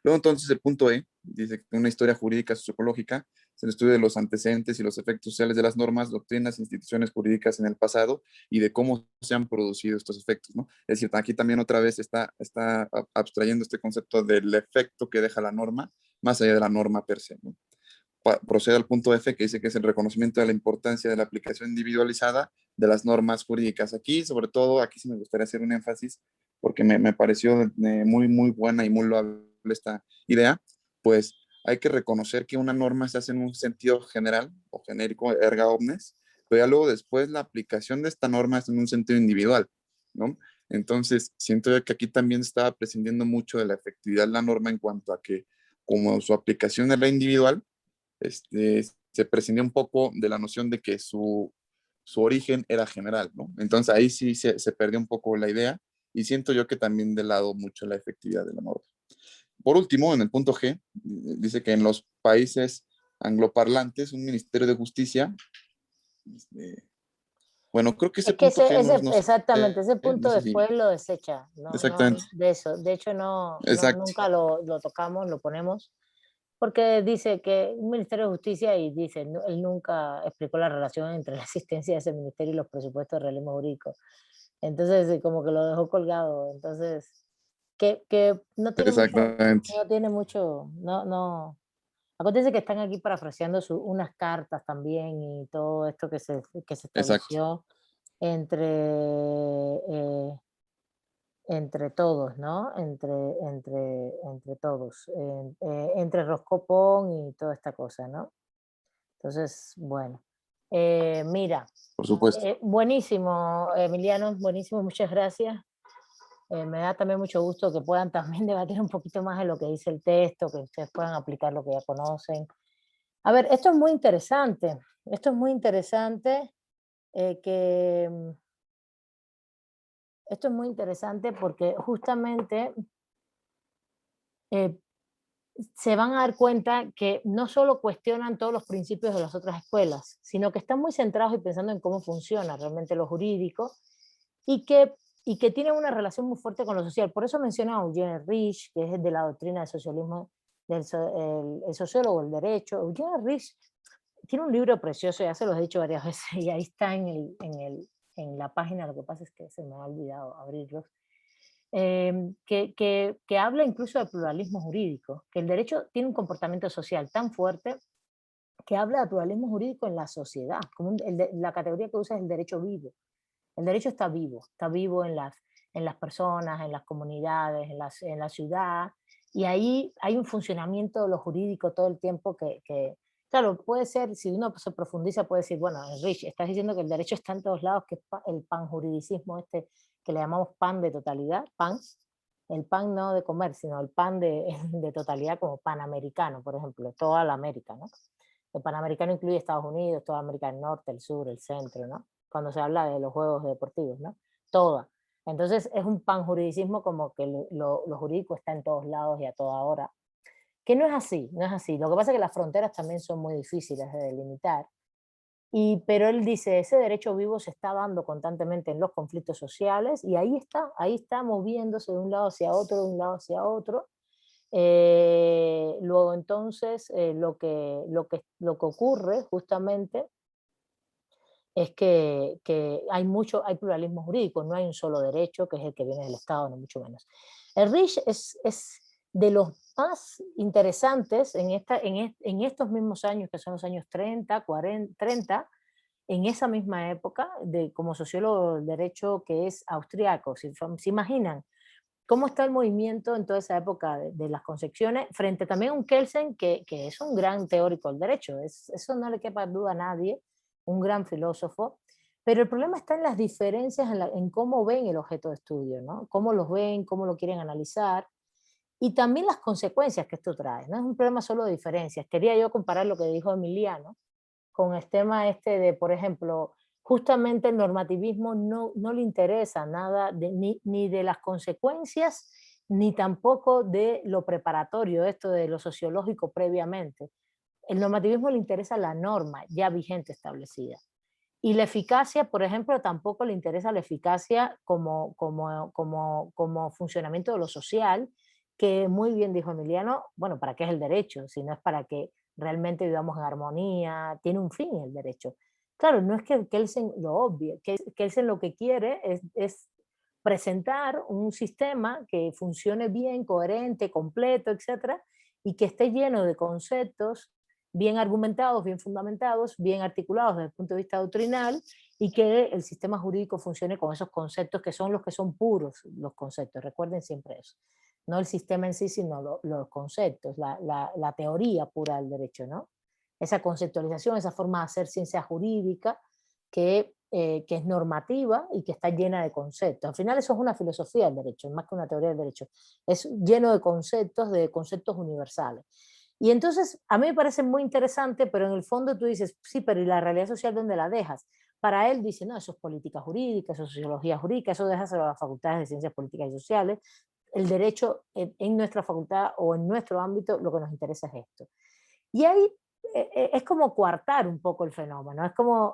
Luego entonces el punto E dice que una historia jurídica sociológica es el estudio de los antecedentes y los efectos sociales de las normas, doctrinas, instituciones jurídicas en el pasado y de cómo se han producido estos efectos, ¿no? Es decir, aquí también otra vez está abstrayendo este concepto del efecto que deja la norma más allá de la norma per se, ¿no? Procede al punto F que dice que es el reconocimiento de la importancia de la aplicación individualizada de las normas jurídicas. Aquí, sobre todo, aquí sí me gustaría hacer un énfasis porque me pareció muy, muy buena y muy loable esta idea, pues hay que reconocer que una norma se hace en un sentido general o genérico, erga omnes, pero ya luego después la aplicación de esta norma es en un sentido individual, ¿no? Entonces, siento que aquí también estaba prescindiendo mucho de la efectividad de la norma en cuanto a que como su aplicación era individual, se prescindió un poco de la noción de que su origen era general, ¿no? Entonces ahí sí se perdió un poco la idea y siento yo que también de lado mucho la efectividad de la norma. Por último, en el punto G, dice que en los países angloparlantes, un ministerio de justicia, bueno, creo que ese punto G exactamente, ese punto después lo desecha, exactamente. de eso, de hecho nunca lo tocamos, lo ponemos, porque dice que un ministerio de justicia y dice, él nunca explicó la relación entre la existencia de ese ministerio y los presupuestos de realismo jurídico. Entonces, como que lo dejó colgado. Entonces, que no tiene mucho, Acontece que están aquí parafraseando unas cartas también y todo esto que se estableció entre todos, ¿no? Entre todos, entre Roscopón y toda esta cosa, ¿no? Entonces, bueno, mira. Por supuesto. Buenísimo, Emiliano, buenísimo, muchas gracias. Me da también mucho gusto que puedan también debatir un poquito más de lo que dice el texto, que ustedes puedan aplicar lo que ya conocen. A ver, esto es muy interesante esto es muy interesante porque justamente se van a dar cuenta que no solo cuestionan todos los principios de las otras escuelas, sino que están muy centrados y pensando en cómo funciona realmente lo jurídico y que y que tienen una relación muy fuerte con lo social. Por eso mencionaba a Eugene Rich, que es de la doctrina del socialismo, el sociólogo del derecho. Eugene Rich tiene un libro precioso, ya se los he dicho varias veces, y ahí está en la página, lo que pasa es que se me ha olvidado abrirlos, que habla incluso de pluralismo jurídico, que el derecho tiene un comportamiento social tan fuerte que habla de pluralismo jurídico en la sociedad, como la categoría que usa es el derecho vivo. El derecho está vivo en las personas, en las comunidades, en la ciudad, y ahí hay un funcionamiento de lo jurídico todo el tiempo claro, puede ser, si uno se profundiza, puede decir, bueno, Rich, estás diciendo que el derecho está en todos lados, que es el panjuridicismo que le llamamos pan de totalidad, el pan no de comer, sino el pan de totalidad como panamericano, por ejemplo, toda la América, ¿no? El panamericano incluye Estados Unidos, toda América del Norte, el Sur, el Centro, ¿no? Cuando se habla de los juegos deportivos, ¿no? Toda. Entonces es un panjuridicismo como que lo jurídico está en todos lados y a toda hora. Que no es así, no es así. Lo que pasa es que las fronteras también son muy difíciles de delimitar. Pero él dice, ese derecho vivo se está dando constantemente en los conflictos sociales y ahí está moviéndose de un lado hacia otro, de un lado hacia otro. Luego entonces lo que ocurre justamente es que hay pluralismo jurídico, no hay un solo derecho que es el que viene del Estado, ni mucho menos. El Rich es de los más interesantes en estos mismos años, que son los años 30, 40, 30, en esa misma época, como sociólogo del derecho que es austriaco. ¿Se imaginan cómo está el movimiento en toda esa época de las concepciones, frente también a un Kelsen que es un gran teórico del derecho? Eso no le quepa duda a nadie, un gran filósofo, pero el problema está en las diferencias en cómo ven el objeto de estudio, ¿no? Cómo los ven, cómo lo quieren analizar, y también las consecuencias que esto trae. No es un problema solo de diferencias. Quería yo comparar lo que dijo Emiliano con el tema de, por ejemplo, justamente el normativismo no le interesa nada ni de las consecuencias, ni tampoco de lo preparatorio, esto de lo sociológico previamente. El normativismo le interesa la norma ya vigente establecida. Y la eficacia, por ejemplo, tampoco le interesa la eficacia como funcionamiento de lo social, que muy bien dijo Emiliano, bueno, ¿para qué es el derecho? Si no es para que realmente vivamos en armonía, tiene un fin el derecho. Claro, no es que Kelsen lo obvie, Kelsen lo que quiere es presentar un sistema que funcione bien, coherente, completo, etcétera, y que esté lleno de conceptos bien argumentados, bien fundamentados, bien articulados desde el punto de vista doctrinal, y que el sistema jurídico funcione con esos conceptos que son los que son puros, los conceptos, recuerden siempre eso. No el sistema en sí, sino los conceptos, la teoría pura del derecho, ¿no? Esa conceptualización, esa forma de hacer ciencia jurídica que es normativa y que está llena de conceptos. Al final eso es una filosofía del derecho, más que una teoría del derecho. Es lleno de conceptos universales. Y entonces a mí me parece muy interesante, pero en el fondo tú dices, sí, pero ¿y la realidad social dónde la dejas? Para él dice, no, eso es política jurídica, eso es sociología jurídica, eso déjaselo a las facultades de ciencias políticas y sociales. El derecho en nuestra facultad o en nuestro ámbito lo que nos interesa es esto. Y ahí es como coartar un poco el fenómeno,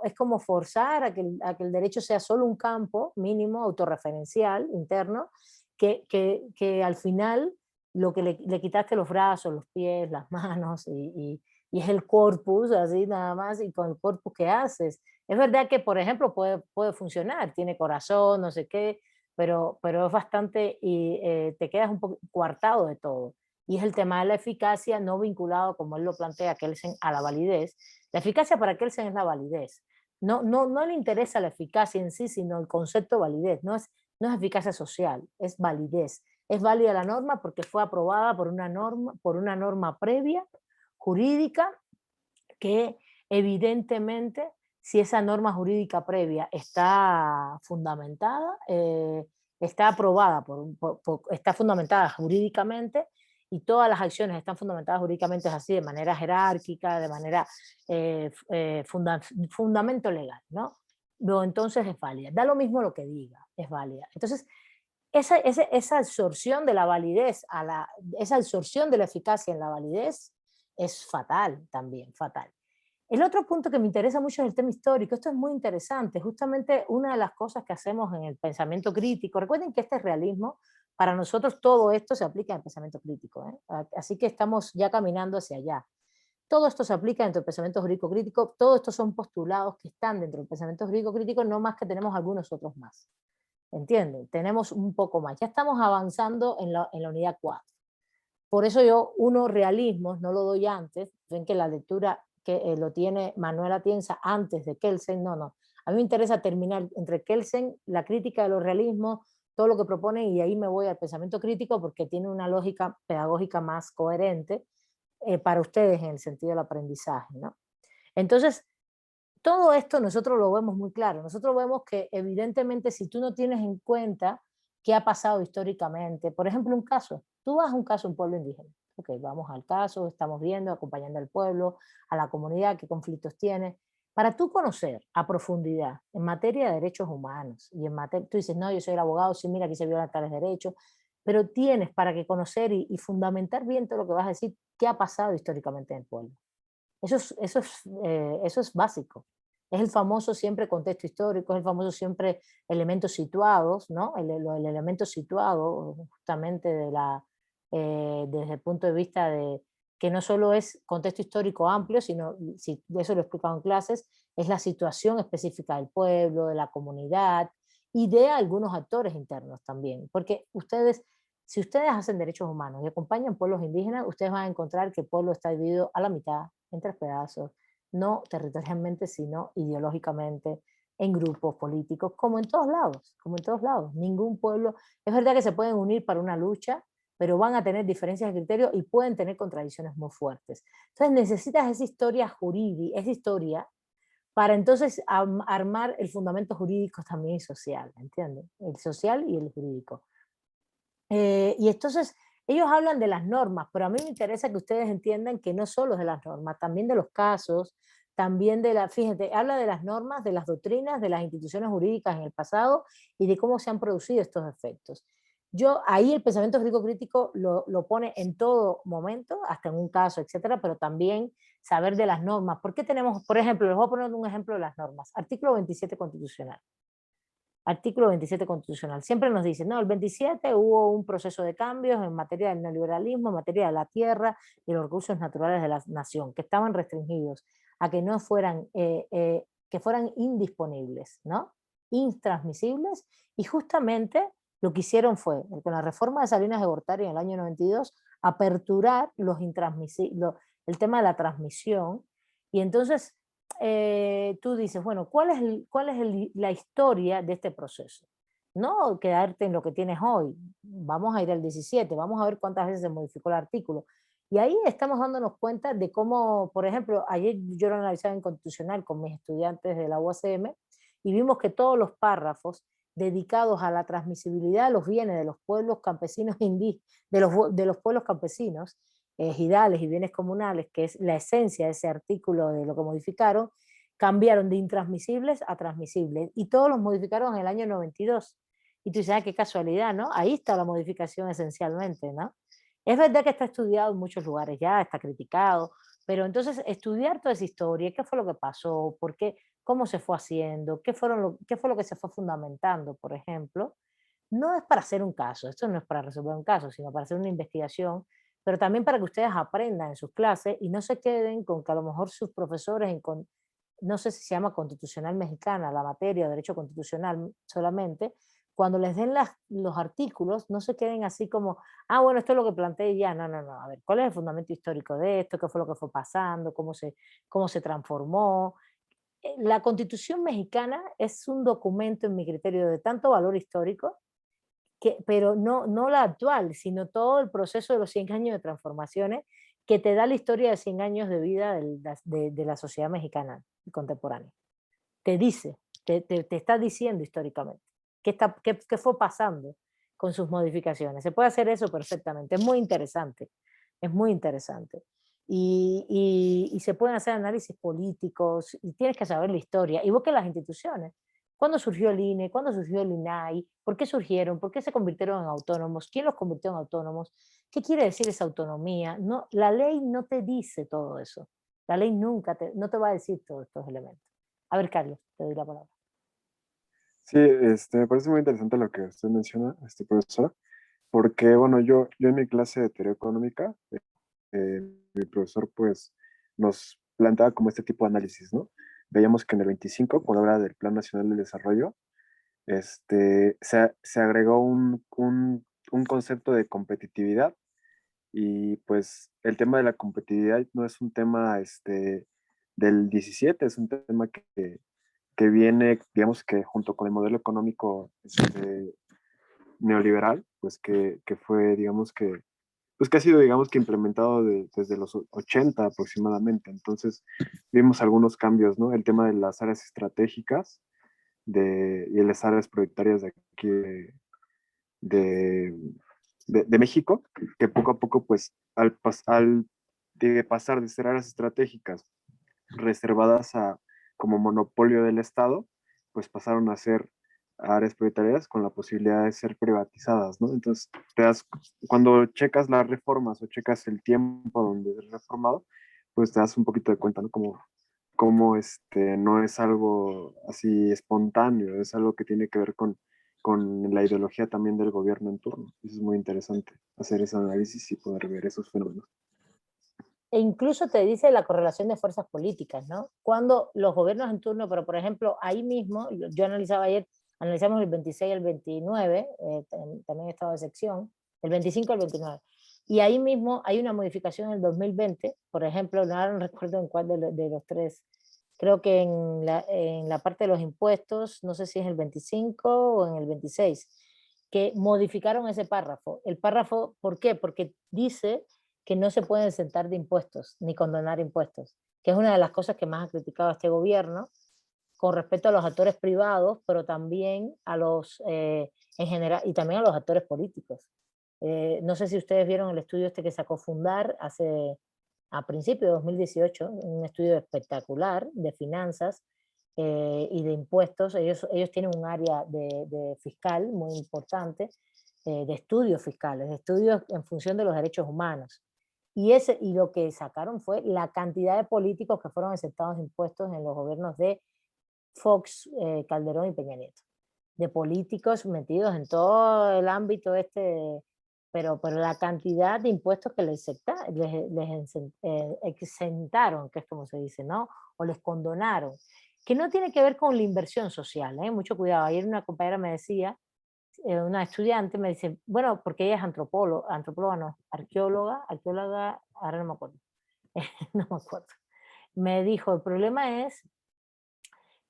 es como forzar a que el derecho sea solo un campo mínimo autorreferencial interno que al final lo que le quitaste los brazos, los pies, las manos y es el corpus, así nada más, y con el corpus que haces. Es verdad que, por ejemplo, puede funcionar, tiene corazón, no sé qué, pero es bastante, y te quedas un poco coartado de todo. Y es el tema de la eficacia, no vinculado, como él lo plantea, Kelsen, a la validez. La eficacia para Kelsen es la validez. No le interesa la eficacia en sí, sino el concepto de validez. No es eficacia social, es validez. Es válida la norma porque fue aprobada por una norma previa, jurídica, que evidentemente, si esa norma jurídica previa está fundamentada, está aprobada, está fundamentada jurídicamente, y todas las acciones están fundamentadas jurídicamente, es así, de manera jerárquica, de manera fundamento legal, ¿no? Luego entonces es válida. Da lo mismo lo que diga, es válida. Entonces, esa absorción de la validez, esa absorción de la eficacia en la validez es fatal también, fatal. El otro punto que me interesa mucho es el tema histórico. Esto es muy interesante. Justamente una de las cosas que hacemos en el pensamiento crítico, recuerden que este es realismo, para nosotros todo esto se aplica en el pensamiento crítico, ¿eh? Así que estamos ya caminando hacia allá. Todo esto se aplica dentro del pensamiento jurídico crítico, todos estos son postulados que están dentro del pensamiento jurídico crítico, no más que tenemos algunos otros más. ¿Entienden? Tenemos un poco más. Ya estamos avanzando en la unidad 4. Por eso yo, realismos, no lo doy antes. Ven que la lectura que lo tiene Manuel Atienza antes de Kelsen, no. A mí me interesa terminar entre Kelsen, la crítica de los realismos, todo lo que proponen, y ahí me voy al pensamiento crítico porque tiene una lógica pedagógica más coherente para ustedes en el sentido del aprendizaje, ¿no? Entonces, todo esto nosotros lo vemos muy claro. Nosotros vemos que evidentemente si tú no tienes en cuenta qué ha pasado históricamente, por ejemplo un caso, tú vas a un caso en un pueblo indígena, ok, vamos al caso, estamos viendo, acompañando al pueblo, a la comunidad, qué conflictos tiene, para tú conocer a profundidad en materia de derechos humanos, y en materia, tú dices, no, yo soy el abogado, sí, mira, aquí se violan tales derechos, pero tienes para que conocer y fundamentar bien todo lo que vas a decir, qué ha pasado históricamente en el pueblo. Eso es básico. Es el famoso siempre contexto histórico, es el famoso siempre elementos situados, ¿no? El elemento situado justamente desde el punto de vista de que no solo es contexto histórico amplio, sino, si eso lo he explicado en clases, es la situación específica del pueblo, de la comunidad y de algunos actores internos también. Porque si ustedes hacen derechos humanos y acompañan pueblos indígenas, ustedes van a encontrar que el pueblo está dividido a la mitad, en 3 pedazos, no territorialmente, sino ideológicamente, en grupos políticos, como en todos lados, como en todos lados. Ningún pueblo, es verdad que se pueden unir para una lucha, pero van a tener diferencias de criterio y pueden tener contradicciones muy fuertes. Entonces necesitas esa historia jurídica, esa historia, para entonces armar el fundamento jurídico también y social, ¿entienden? El social y el jurídico. Y entonces ellos hablan de las normas, pero a mí me interesa que ustedes entiendan que no solo es de las normas, también de los casos, también fíjate, habla de las normas, de las doctrinas, de las instituciones jurídicas en el pasado y de cómo se han producido estos efectos. Ahí el pensamiento jurídico crítico lo pone en todo momento, hasta en un caso, etcétera, pero también saber de las normas. ¿Por qué tenemos, por ejemplo, les voy a poner un ejemplo de las normas? Artículo 27 constitucional. Artículo 27 constitucional. Siempre nos dicen, no, el 27 hubo un proceso de cambios en materia del neoliberalismo, en materia de la tierra y los recursos naturales de la nación, que estaban restringidos a que no fueran, que fueran indisponibles, ¿no? Intransmisibles, y justamente lo que hicieron fue, con la reforma de Salinas de Gortari en el año 92, aperturar el tema de la transmisión, y entonces tú dices, bueno, ¿cuál es la historia de este proceso? No quedarte en lo que tienes hoy, vamos a ir al 17, vamos a ver cuántas veces se modificó el artículo. Y ahí estamos dándonos cuenta de cómo, por ejemplo, ayer yo lo analizaba en Constitucional con mis estudiantes de la UACM y vimos que todos los párrafos dedicados a la transmisibilidad de los bienes de los pueblos campesinos de los pueblos campesinos, ejidales y bienes comunales, que es la esencia de ese artículo de lo que modificaron, cambiaron de intransmisibles a transmisibles, y todos los modificaron en el año 92. Y tú dices, qué casualidad, ¿no? Ahí está la modificación esencialmente, ¿no? Es verdad que está estudiado en muchos lugares ya, está criticado, pero entonces estudiar toda esa historia, qué fue lo que pasó, por qué, cómo se fue haciendo, qué fue lo que se fue fundamentando, por ejemplo, no es para hacer un caso, esto no es para resolver un caso, sino para hacer una investigación, pero también para que ustedes aprendan en sus clases y no se queden con que a lo mejor sus profesores, no sé si se llama constitucional mexicana, la materia, derecho constitucional solamente, cuando les den los artículos, no se queden así como, bueno, esto es lo que planteé ya, no, a ver, ¿cuál es el fundamento histórico de esto? ¿Qué fue lo que fue pasando? ¿Cómo se transformó? La Constitución mexicana es un documento, en mi criterio, de tanto valor histórico, pero no la actual, sino todo el proceso de los 100 años de transformaciones que te da la historia de 100 años de vida de la sociedad mexicana contemporánea. Te dice, te está diciendo históricamente qué fue pasando con sus modificaciones. Se puede hacer eso perfectamente, es muy interesante, es muy interesante. Y se pueden hacer análisis políticos, y tienes que saber la historia, igual que las instituciones. ¿Cuándo surgió el INE? ¿Cuándo surgió el INAI? ¿Por qué surgieron? ¿Por qué se convirtieron en autónomos? ¿Quién los convirtió en autónomos? ¿Qué quiere decir esa autonomía? No, la ley no te dice todo eso. La ley nunca no te va a decir todos estos elementos. A ver, Carlos, te doy la palabra. Sí, me parece muy interesante lo que usted menciona, profesor, porque, bueno, yo en mi clase de teoría económica, mi profesor, pues, nos planteaba como este tipo de análisis, ¿no? Veíamos que en el 25, cuando habla del Plan Nacional de Desarrollo, se agregó un concepto de competitividad, y pues el tema de la competitividad no es un tema del 17, es un tema que viene, digamos que junto con el modelo económico neoliberal, pues que fue, digamos que, pues que ha sido, digamos que implementado desde los 80 aproximadamente. Entonces vimos algunos cambios, ¿no? El tema de las áreas estratégicas y las áreas prioritarias de aquí de México, que poco a poco, pues, de pasar de ser áreas estratégicas reservadas como monopolio del Estado, pues pasaron a ser áreas prioritarias con la posibilidad de ser privatizadas, ¿no? Entonces, cuando checas las reformas o checas el tiempo donde es reformado, pues te das un poquito de cuenta, ¿no? Como no es algo así espontáneo, es algo que tiene que ver con la ideología también del gobierno en turno. Eso es muy interesante, hacer ese análisis y poder ver esos fenómenos. E incluso te dice la correlación de fuerzas políticas, ¿no? Cuando los gobiernos en turno, pero por ejemplo, ahí mismo, yo analizaba ayer, analizamos el 26 al 29, también estado de sección, el 25 al 29, y ahí mismo hay una modificación en el 2020, por ejemplo, no recuerdo en cuál de los tres, creo que en la parte de los impuestos, no sé si es el 25 o en el 26, que modificaron ese párrafo. El párrafo, ¿por qué? Porque dice que no se pueden exentar de impuestos, ni condonar impuestos, que es una de las cosas que más ha criticado este gobierno con respecto a los actores privados, pero también a los, en general, y también a los actores políticos. No sé si ustedes vieron el estudio que sacó Fundar a principios de 2018, un estudio espectacular de finanzas y de impuestos. Ellos tienen un área de fiscal muy importante, de estudios fiscales, de estudios en función de los derechos humanos. Y lo que sacaron fue la cantidad de políticos que fueron exentados de impuestos en los gobiernos de Fox, Calderón y Peña Nieto. De políticos metidos en todo el ámbito pero la cantidad de impuestos que les exentaron, que es como se dice, ¿no? O les condonaron, que no tiene que ver con la inversión social, ¿eh? Mucho cuidado. Ayer una compañera me decía, una estudiante me dice, bueno, porque ella es antropóloga no, arqueóloga, ahora no me acuerdo, no me acuerdo. Me dijo, el problema es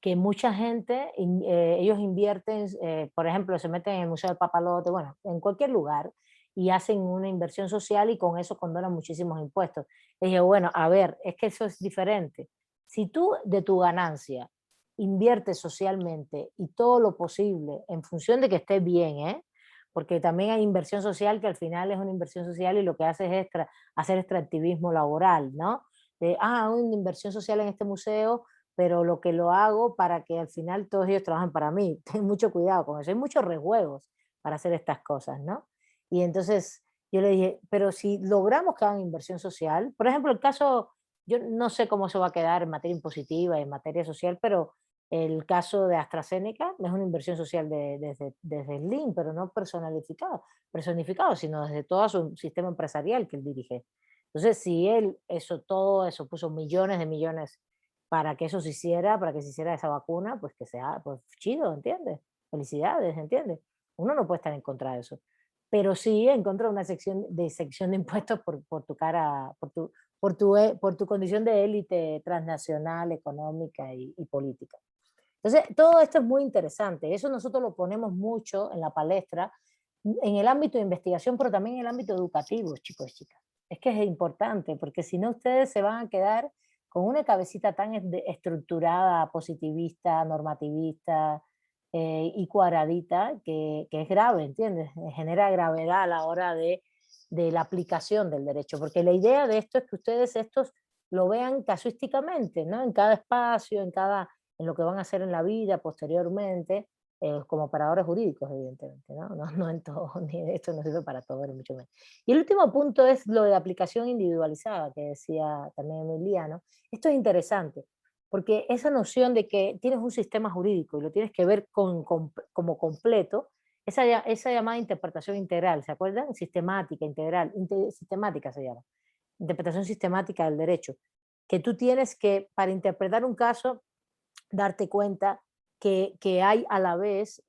que mucha gente, ellos invierten, por ejemplo, se meten en el Museo del Papalote, bueno, en cualquier lugar, y hacen una inversión social y con eso condonan muchísimos impuestos. Le dije, bueno, a ver, es que eso es diferente. Si tú de tu ganancia inviertes socialmente y todo lo posible en función de que estés bien, ¿eh? Porque también hay inversión social que al final es una inversión social y lo que hace es hacer extractivismo laboral, ¿no? Una inversión social en este museo, pero lo que lo hago para que al final todos ellos trabajen para mí. Ten mucho cuidado con eso. Hay muchos rejuegos para hacer estas cosas, ¿no? Y entonces yo le dije, pero si logramos que hagan inversión social, por ejemplo, el caso, yo no sé cómo se va a quedar en materia impositiva y en materia social, pero el caso de AstraZeneca es una inversión social desde el link, pero no personificado, sino desde todo su sistema empresarial que él dirige. Entonces, si él todo eso puso millones de millones para que eso se hiciera, para que se hiciera esa vacuna, pues que sea, pues chido, ¿entiendes? Felicidades, ¿entiendes? Uno no puede estar en contra de eso, pero sí en contra de una sección de impuestos por tu cara, por tu condición de élite transnacional, económica y política. Entonces, todo esto es muy interesante. Eso nosotros lo ponemos mucho en la palestra, en el ámbito de investigación, pero también en el ámbito educativo, chicos y chicas. Es que es importante, porque si no ustedes se van a quedar con una cabecita tan estructurada, positivista, normativista y cuadradita, que es grave, ¿entiendes? Genera gravedad a la hora de la aplicación del derecho, porque la idea de esto es que ustedes estos lo vean casuísticamente, ¿no? En cada espacio, en lo que van a hacer en la vida posteriormente, como operadores jurídicos, evidentemente, ¿no? No en todo, ni esto no sirve para todo, ni mucho menos. Y el último punto es lo de aplicación individualizada, que decía también Emiliano. Esto es interesante, porque esa noción de que tienes un sistema jurídico y lo tienes que ver como completo, esa llamada interpretación integral, ¿se acuerdan? Sistemática, integral, sistemática se llama, interpretación sistemática del derecho, que tú tienes que, para interpretar un caso, darte cuenta que hay a la vez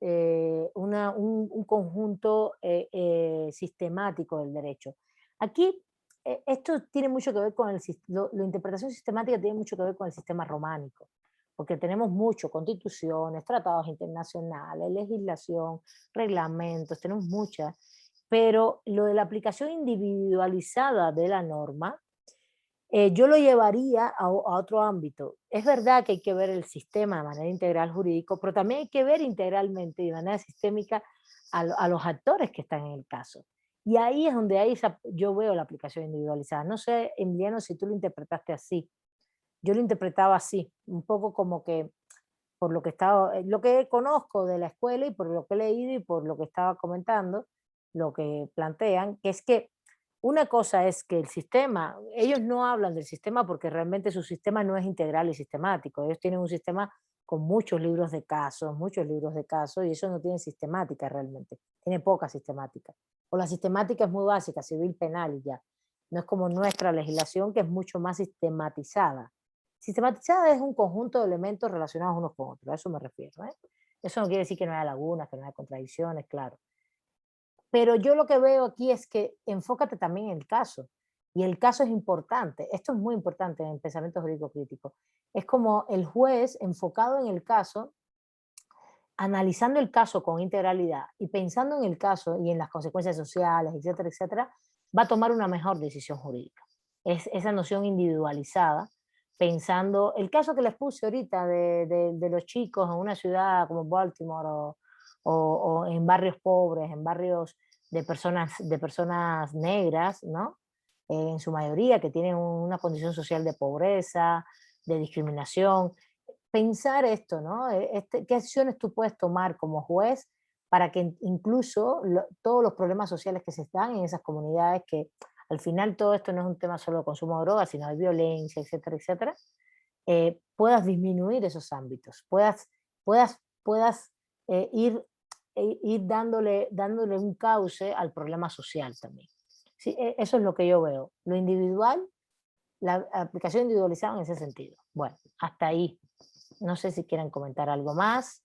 un conjunto sistemático del derecho. Aquí, esto tiene mucho que ver con la interpretación sistemática tiene mucho que ver con el sistema románico, porque tenemos mucho, constituciones, tratados internacionales, legislación, reglamentos, tenemos muchas, pero lo de la aplicación individualizada de la norma, yo lo llevaría a otro ámbito. Es verdad que hay que ver el sistema de manera integral jurídico, pero también hay que ver integralmente y de manera sistémica a los actores que están en el caso. Y ahí es donde yo veo la aplicación individualizada. No sé, Emiliano, si tú lo interpretaste así. Yo lo interpretaba así, un poco como que por lo que conozco de la escuela y por lo que he leído y por lo que estaba comentando, lo que plantean, que es que una cosa es que el sistema, ellos no hablan del sistema porque realmente su sistema no es integral y sistemático. Ellos tienen un sistema con muchos libros de casos, y eso no tiene sistemática realmente, tiene poca sistemática. O la sistemática es muy básica, civil, penal y ya. No es como nuestra legislación, que es mucho más sistematizada. Sistematizada es un conjunto de elementos relacionados unos con otros, a eso me refiero. Eso no quiere decir que no haya lagunas, que no haya contradicciones, claro. Pero yo lo que veo aquí es que enfócate también en el caso. Y el caso es importante. Esto es muy importante en el pensamiento jurídico crítico. Es como el juez enfocado en el caso, analizando el caso con integralidad y pensando en el caso y en las consecuencias sociales, etcétera, etcétera, va a tomar una mejor decisión jurídica. Es esa noción individualizada, pensando, el caso que les puse ahorita de los chicos en una ciudad como Baltimore o en barrios pobres, en barrios de personas negras, ¿no? En su mayoría, que tienen una condición social de pobreza, de discriminación. Pensar esto, ¿no? ¿Qué acciones tú puedes tomar como juez para que incluso todos los problemas sociales que se dan en esas comunidades, que al final todo esto no es un tema solo de consumo de drogas, sino de violencia, etcétera, etcétera, puedas disminuir esos ámbitos, puedas ir dándole un cauce al problema social también. Sí, eso es lo que yo veo. Lo individual, la aplicación individualizada en ese sentido. Bueno, hasta ahí. No sé si quieren comentar algo más.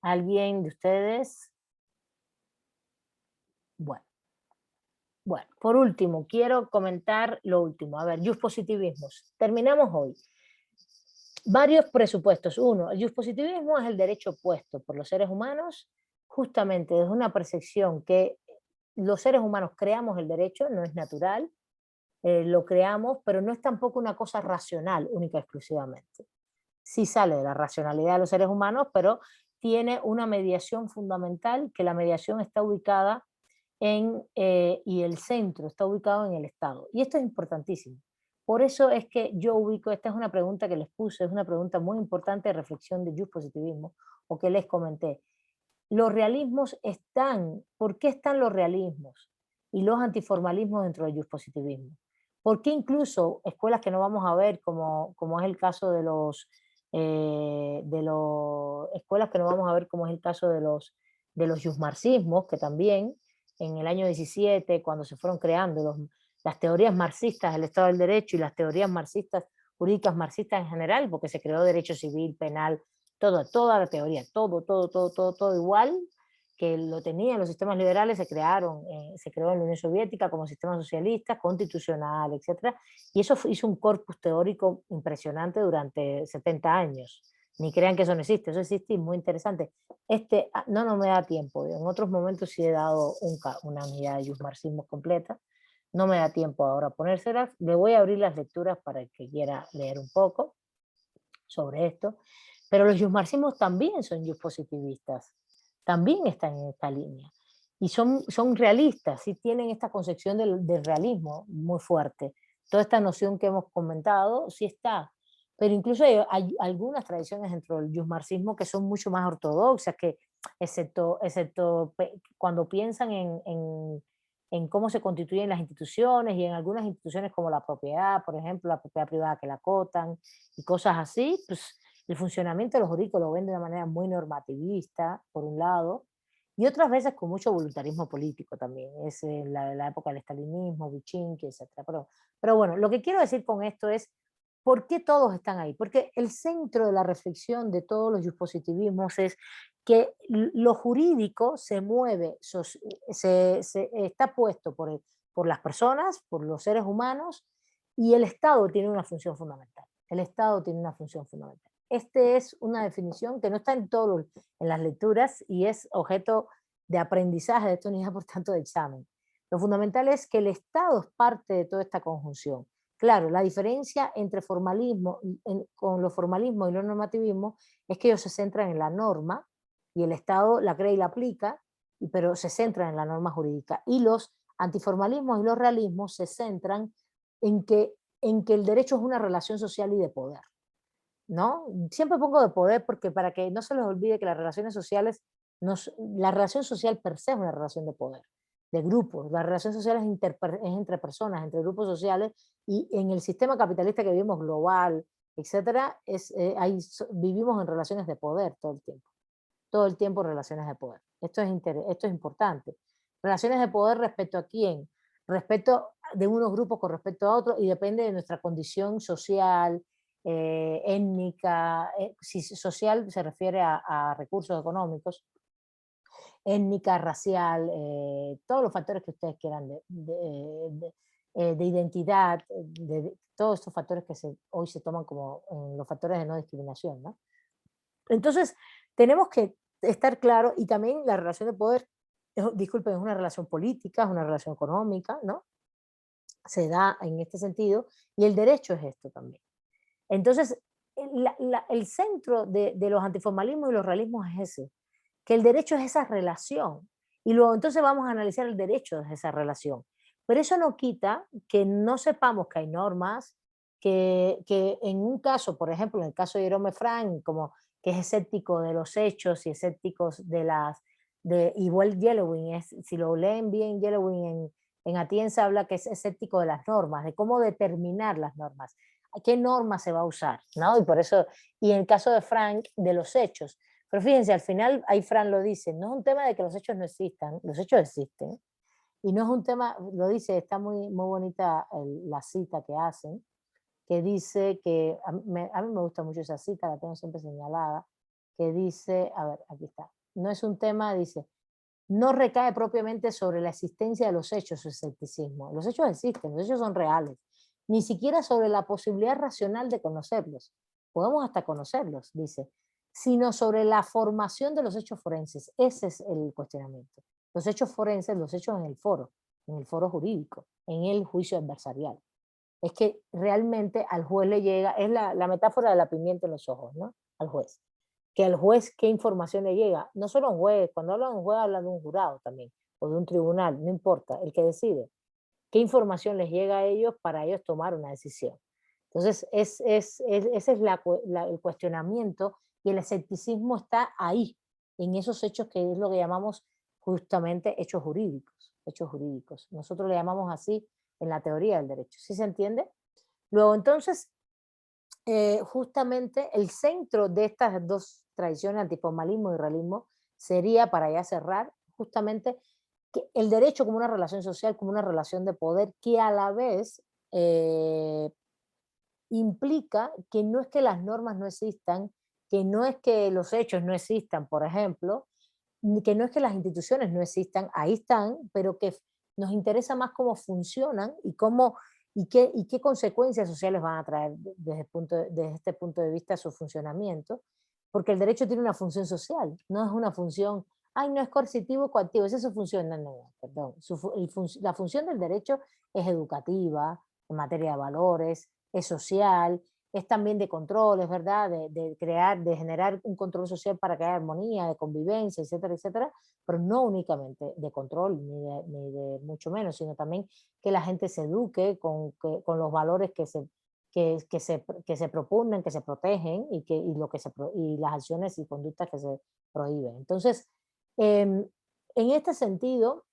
¿Alguien de ustedes? Bueno, por último, quiero comentar lo último. A ver, positivismos. Terminamos hoy. Varios presupuestos. Uno, el positivismo es el derecho opuesto por los seres humanos, justamente desde una percepción que los seres humanos creamos el derecho, no es natural, lo creamos, pero no es tampoco una cosa racional, única y exclusivamente. Sí sale de la racionalidad de los seres humanos, pero tiene una mediación fundamental, que la mediación está ubicada y el centro está ubicado en el Estado. Y esto es importantísimo. Por eso es que yo ubico, esta es una pregunta que les puse, es una pregunta muy importante de reflexión de positivismo, o que les comenté. Los realismos ¿por qué están los realismos y los antiformalismos dentro del positivismo? ¿Por qué incluso escuelas que no vamos a ver, como es el caso de los escuelas que no vamos a ver, como es el caso de los marxismos, que también en el año 17, cuando se fueron creando las teorías marxistas del Estado del Derecho y las teorías marxistas, jurídicas marxistas en general, porque se creó derecho civil, penal, toda la teoría, todo igual que lo tenían los sistemas liberales, se creó en la Unión Soviética como sistema socialista, constitucional, etc. Y eso hizo un corpus teórico impresionante durante 70 años. Ni crean que eso no existe, eso existe y muy interesante. No me da tiempo, en otros momentos sí he dado una unidad de marxismo completa, no me da tiempo ahora ponérselas, le voy a abrir las lecturas para el que quiera leer un poco sobre esto, pero los marxismos también son positivistas, también están en esta línea, y son realistas, sí tienen esta concepción del realismo muy fuerte. Toda esta noción que hemos comentado sí está, pero incluso hay algunas tradiciones dentro del yusmarxismo que son mucho más ortodoxas, que excepto cuando piensan en cómo se constituyen las instituciones y en algunas instituciones como la propiedad, por ejemplo, la propiedad privada que la acotan y cosas así, pues el funcionamiento de los jurídicos lo ven de una manera muy normativista, por un lado, y otras veces con mucho voluntarismo político también. Es la época del estalinismo, Vichinki, etc. Pero bueno, lo que quiero decir con esto es, ¿por qué todos están ahí? Porque el centro de la reflexión de todos los positivismos es que lo jurídico se mueve, está puesto por las personas, por los seres humanos, y el Estado tiene una función fundamental. El Estado tiene una función fundamental. Esta es una definición que no está en las lecturas y es objeto de aprendizaje de esta unidad, por tanto, de examen. Lo fundamental es que el Estado es parte de toda esta conjunción. Claro, la diferencia entre con los formalismos y los normativismos es que ellos se centran en la norma y el Estado la crea y la aplica, pero se centran en la norma jurídica. Y los antiformalismos y los realismos se centran en que el derecho es una relación social y de poder, ¿no? Siempre pongo de poder porque para que no se les olvide que las relaciones sociales, la relación social per se es una relación de poder, de grupos. La relación social es entre personas, entre grupos sociales, y en el sistema capitalista que vivimos global, etcétera, vivimos en relaciones de poder todo el tiempo relaciones de poder. Esto es importante. Relaciones de poder respecto a quién, respecto de unos grupos con respecto a otros, y depende de nuestra condición social, étnica. Si social se refiere a recursos económicos, étnica, racial, todos los factores que ustedes quieran de identidad, todos estos factores que hoy se toman como los factores de no discriminación, ¿no? Entonces, tenemos que estar claros, y también la relación de poder, disculpen, es una relación política, es una relación económica, ¿no? Se da en este sentido, y el derecho es esto también. Entonces, el centro de los antiformalismos y los realismos es ese, que el derecho es esa relación, y luego entonces vamos a analizar el derecho de esa relación. Pero eso no quita que no sepamos que hay normas, que en un caso, por ejemplo, en el caso de Jerome Frank, como que es escéptico de los hechos y escéptico igual Yellowin, si lo leen bien, Yellowin en Atienza habla que es escéptico de las normas, de cómo determinar las normas, qué norma se va a usar, ¿no? Y por eso, y en el caso de Frank, de los hechos. Pero fíjense, al final, ahí Frank lo dice, no es un tema de que los hechos no existan, los hechos existen, y no es un tema, lo dice, está muy, muy bonita la cita que hacen, que dice que, a mí me gusta mucho esa cita, la tengo siempre señalada, que dice, a ver, aquí está, no es un tema, dice, no recae propiamente sobre la existencia de los hechos su escepticismo. Los hechos existen, los hechos son reales, ni siquiera sobre la posibilidad racional de conocerlos, podemos hasta conocerlos, dice, sino sobre la formación de los hechos forenses. Ese es el cuestionamiento. Los hechos forenses, los hechos en el foro jurídico, en el juicio adversarial. Es que realmente al juez le llega, es la metáfora de la pimienta en los ojos, ¿no? Al juez. Que al juez, ¿qué información le llega? No solo a un juez, cuando hablan de un juez hablan de un jurado también, o de un tribunal, no importa, el que decide. ¿Qué información les llega a ellos para ellos tomar una decisión? Entonces, ese es el cuestionamiento, y el escepticismo está ahí, en esos hechos que es lo que llamamos justamente hechos jurídicos, hechos jurídicos. Nosotros le llamamos así en la teoría del derecho, ¿sí se entiende? Luego, entonces, justamente el centro de estas dos tradiciones, antiformalismo y realismo, sería, para ya cerrar, justamente que el derecho como una relación social, como una relación de poder, que a la vez implica que no es que las normas no existan, que no es que los hechos no existan, por ejemplo, que no es que las instituciones no existan, ahí están, pero que nos interesa más cómo funcionan y qué consecuencias sociales van a traer desde este punto de vista su funcionamiento, porque el derecho tiene una función social, no es una función, no es coercitivo o coactivo, esa es su función, no, perdón. La función del derecho es educativa, en materia de valores, es social, es también de control, es verdad, de generar un control social para que haya armonía, de convivencia, etcétera, etcétera, pero no únicamente de control, ni de mucho menos, sino también que la gente se eduque con los valores que se propugnan, que se protegen y las acciones y conductas que se prohíben. Entonces, en este sentido,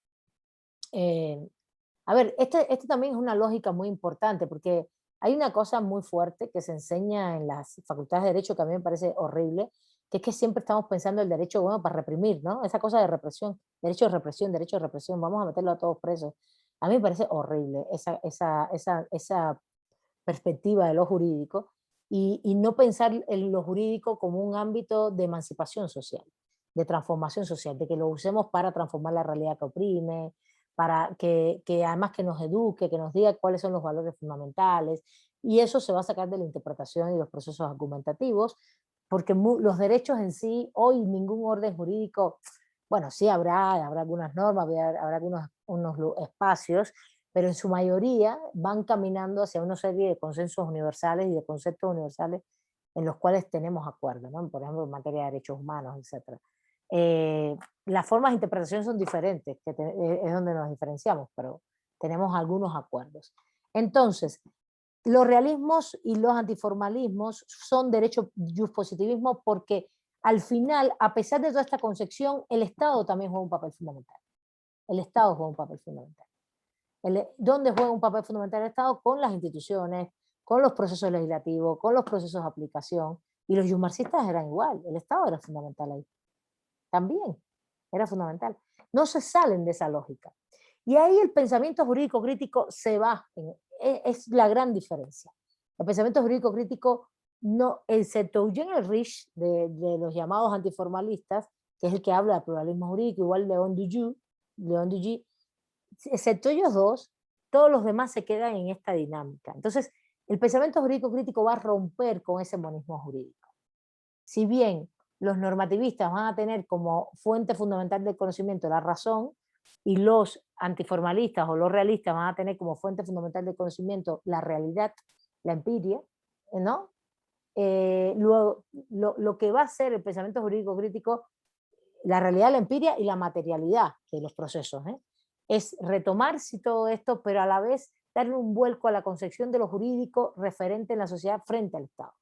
a ver, este también es una lógica muy importante porque hay una cosa muy fuerte que se enseña en las facultades de Derecho que a mí me parece horrible, que es que siempre estamos pensando el derecho bueno para reprimir, ¿no? Esa cosa de represión, derecho de represión, vamos a meterlo a todos presos. A mí me parece horrible esa perspectiva de lo jurídico y no pensar en lo jurídico como un ámbito de emancipación social, de transformación social, de que lo usemos para transformar la realidad que oprime, para que además que nos eduque, que nos diga cuáles son los valores fundamentales, y eso se va a sacar de la interpretación y los procesos argumentativos, porque los derechos en sí, hoy ningún orden jurídico, bueno, sí habrá algunas normas, habrá unos espacios, pero en su mayoría van caminando hacia una serie de consensos universales y de conceptos universales en los cuales tenemos acuerdo, ¿no? Por ejemplo, en materia de derechos humanos, etc. Las formas de interpretación son diferentes, es donde nos diferenciamos, pero tenemos algunos acuerdos. Entonces, los realismos y los antiformalismos son derecho positivismo porque al final, a pesar de toda esta concepción, el Estado también juega un papel fundamental. El Estado juega un papel fundamental. ¿Dónde juega un papel fundamental el Estado? Con las instituciones, con los procesos legislativos, con los procesos de aplicación, y los yusmarxistas eran igual, el Estado era fundamental ahí. También era fundamental. No se salen de esa lógica. Y ahí el pensamiento jurídico crítico se va, es la gran diferencia. El pensamiento jurídico crítico, no, excepto Eugene Enrich, de los llamados antiformalistas, que es el que habla de pluralismo jurídico, igual León Dugy, excepto ellos dos, todos los demás se quedan en esta dinámica. Entonces, el pensamiento jurídico crítico va a romper con ese monismo jurídico. Si bien los normativistas van a tener como fuente fundamental del conocimiento la razón, y los antiformalistas o los realistas van a tener como fuente fundamental del conocimiento la realidad, la empiria, ¿no? Luego, lo que va a ser el pensamiento jurídico crítico, la realidad, la empiria y la materialidad de los procesos, es retomarse todo esto, pero a la vez darle un vuelco a la concepción de lo jurídico referente en la sociedad frente al Estado.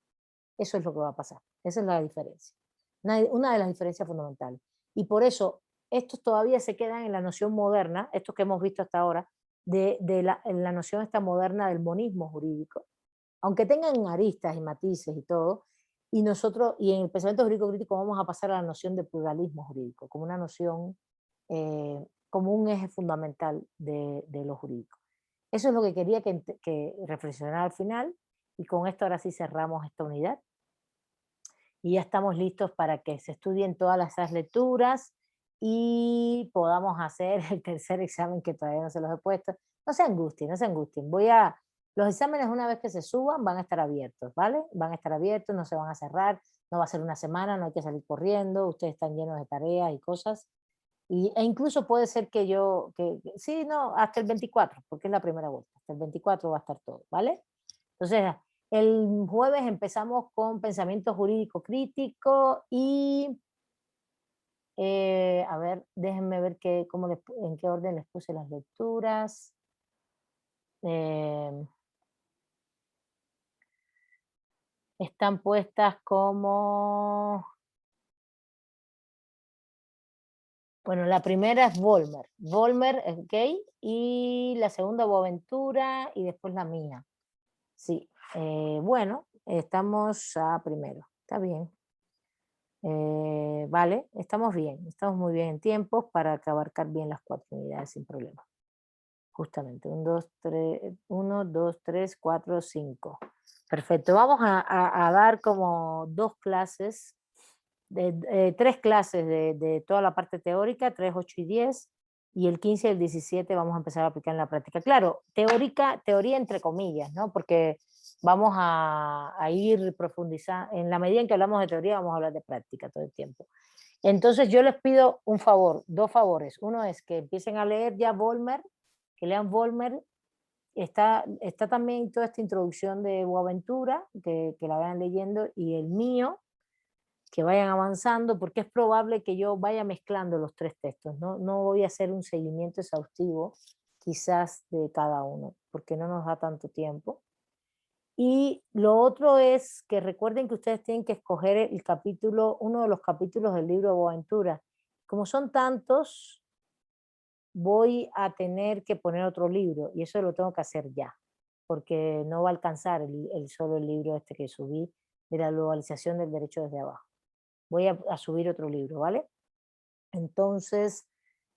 Eso es lo que va a pasar. Esa es la diferencia. Una de las diferencias fundamentales. Y por eso, estos todavía se quedan en la noción moderna, estos que hemos visto hasta ahora, en la noción esta moderna del monismo jurídico. Aunque tengan aristas y matices y todo, y nosotros, y en el pensamiento jurídico crítico vamos a pasar a la noción de pluralismo jurídico, como una noción, como un eje fundamental de lo jurídico. Eso es lo que quería que reflexionara al final, y con esto ahora sí cerramos esta unidad. Y ya estamos listos para que se estudien todas esas lecturas y podamos hacer el tercer examen que todavía no se los he puesto. No se angustien, no se angustien. Los exámenes una vez que se suban van a estar abiertos, ¿vale? Van a estar abiertos, no se van a cerrar, no va a ser una semana, no hay que salir corriendo, ustedes están llenos de tareas y cosas. E incluso puede ser que sí, no, hasta el 24, porque es la primera vuelta, hasta el 24 va a estar todo, ¿vale? Entonces, el jueves empezamos con pensamiento jurídico crítico y, a ver, déjenme ver en qué orden les puse las lecturas. Están puestas como... Bueno, la primera es Volmer, ¿ok? Y la segunda Boaventura y después la mía. Sí, bueno, estamos a primero, está bien. Vale, estamos bien, estamos muy bien en tiempos para abarcar bien las 4 unidades sin problema. Justamente, 1, 2, 3, 4, 5. Perfecto, vamos a dar como 2 clases, 3 clases de toda la parte teórica, 3, 8 y 10, y el 15 y el 17 vamos a empezar a aplicar en la práctica. Claro, teoría entre comillas, ¿no? Porque vamos a ir profundizando, en la medida en que hablamos de teoría vamos a hablar de práctica todo el tiempo. Entonces yo les pido un favor, 2 favores. Uno es que empiecen a leer ya Volmer, que lean Volmer. Está también toda esta introducción de Boaventura, que la vayan leyendo, y el mío, que vayan avanzando, porque es probable que yo vaya mezclando los 3 textos, no voy a hacer un seguimiento exhaustivo quizás de cada uno, porque no nos da tanto tiempo. Y lo otro es que recuerden que ustedes tienen que escoger el capítulo, uno de los capítulos del libro de Boaventura. Como son tantos, voy a tener que poner otro libro y eso lo tengo que hacer ya, porque no va a alcanzar solo el libro este que subí de la globalización del derecho desde abajo. Voy a subir otro libro, ¿vale? Entonces,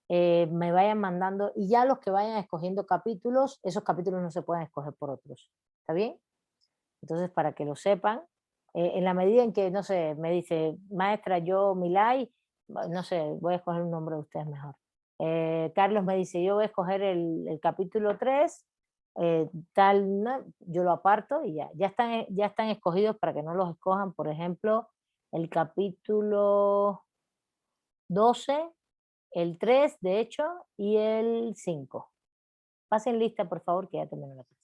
me vayan mandando, y ya los que vayan escogiendo capítulos, esos capítulos no se pueden escoger por otros, ¿está bien? Entonces, para que lo sepan, en la medida en que, no sé, me dice, maestra, yo, Milay, no sé, voy a escoger un nombre de ustedes mejor. Carlos me dice, yo voy a escoger el capítulo 3, tal, ¿no? Yo lo aparto y ya están escogidos para que no los escojan, por ejemplo, el capítulo 12, el 3, de hecho, y el 5. Pasen lista, por favor, que ya terminó la clase.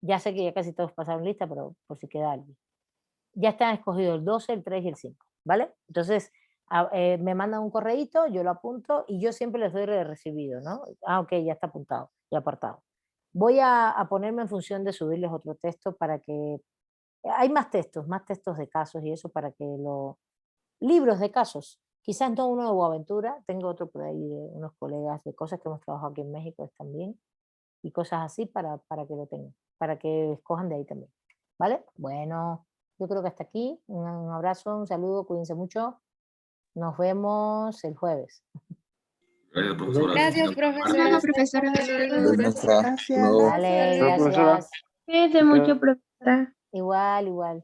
Ya sé que ya casi todos pasaron lista, pero por si queda alguien. Ya están escogidos el 12, el 3 y el 5, ¿vale? Entonces, me mandan un correíto, yo lo apunto y yo siempre les doy de recibido, ¿no? Ah, ok, ya está apuntado y apartado. Voy a ponerme en función de subirles otro texto para que... Hay más textos de casos y eso para que libros de casos. Quizás no uno de Boaventura, tengo otro por ahí de unos colegas de cosas que hemos trabajado aquí en México también y cosas así para que lo tengan, para que escojan de ahí también. ¿Vale? Bueno, yo creo que hasta aquí. Un abrazo, un saludo, cuídense mucho. Nos vemos el jueves. Gracias, profesora. Gracias, profesora. Gracias, profesora. Gracias, maestra. Hasta luego. Vale, Profesora. gracias. Cuídense mucho, profesora. Igual, igual.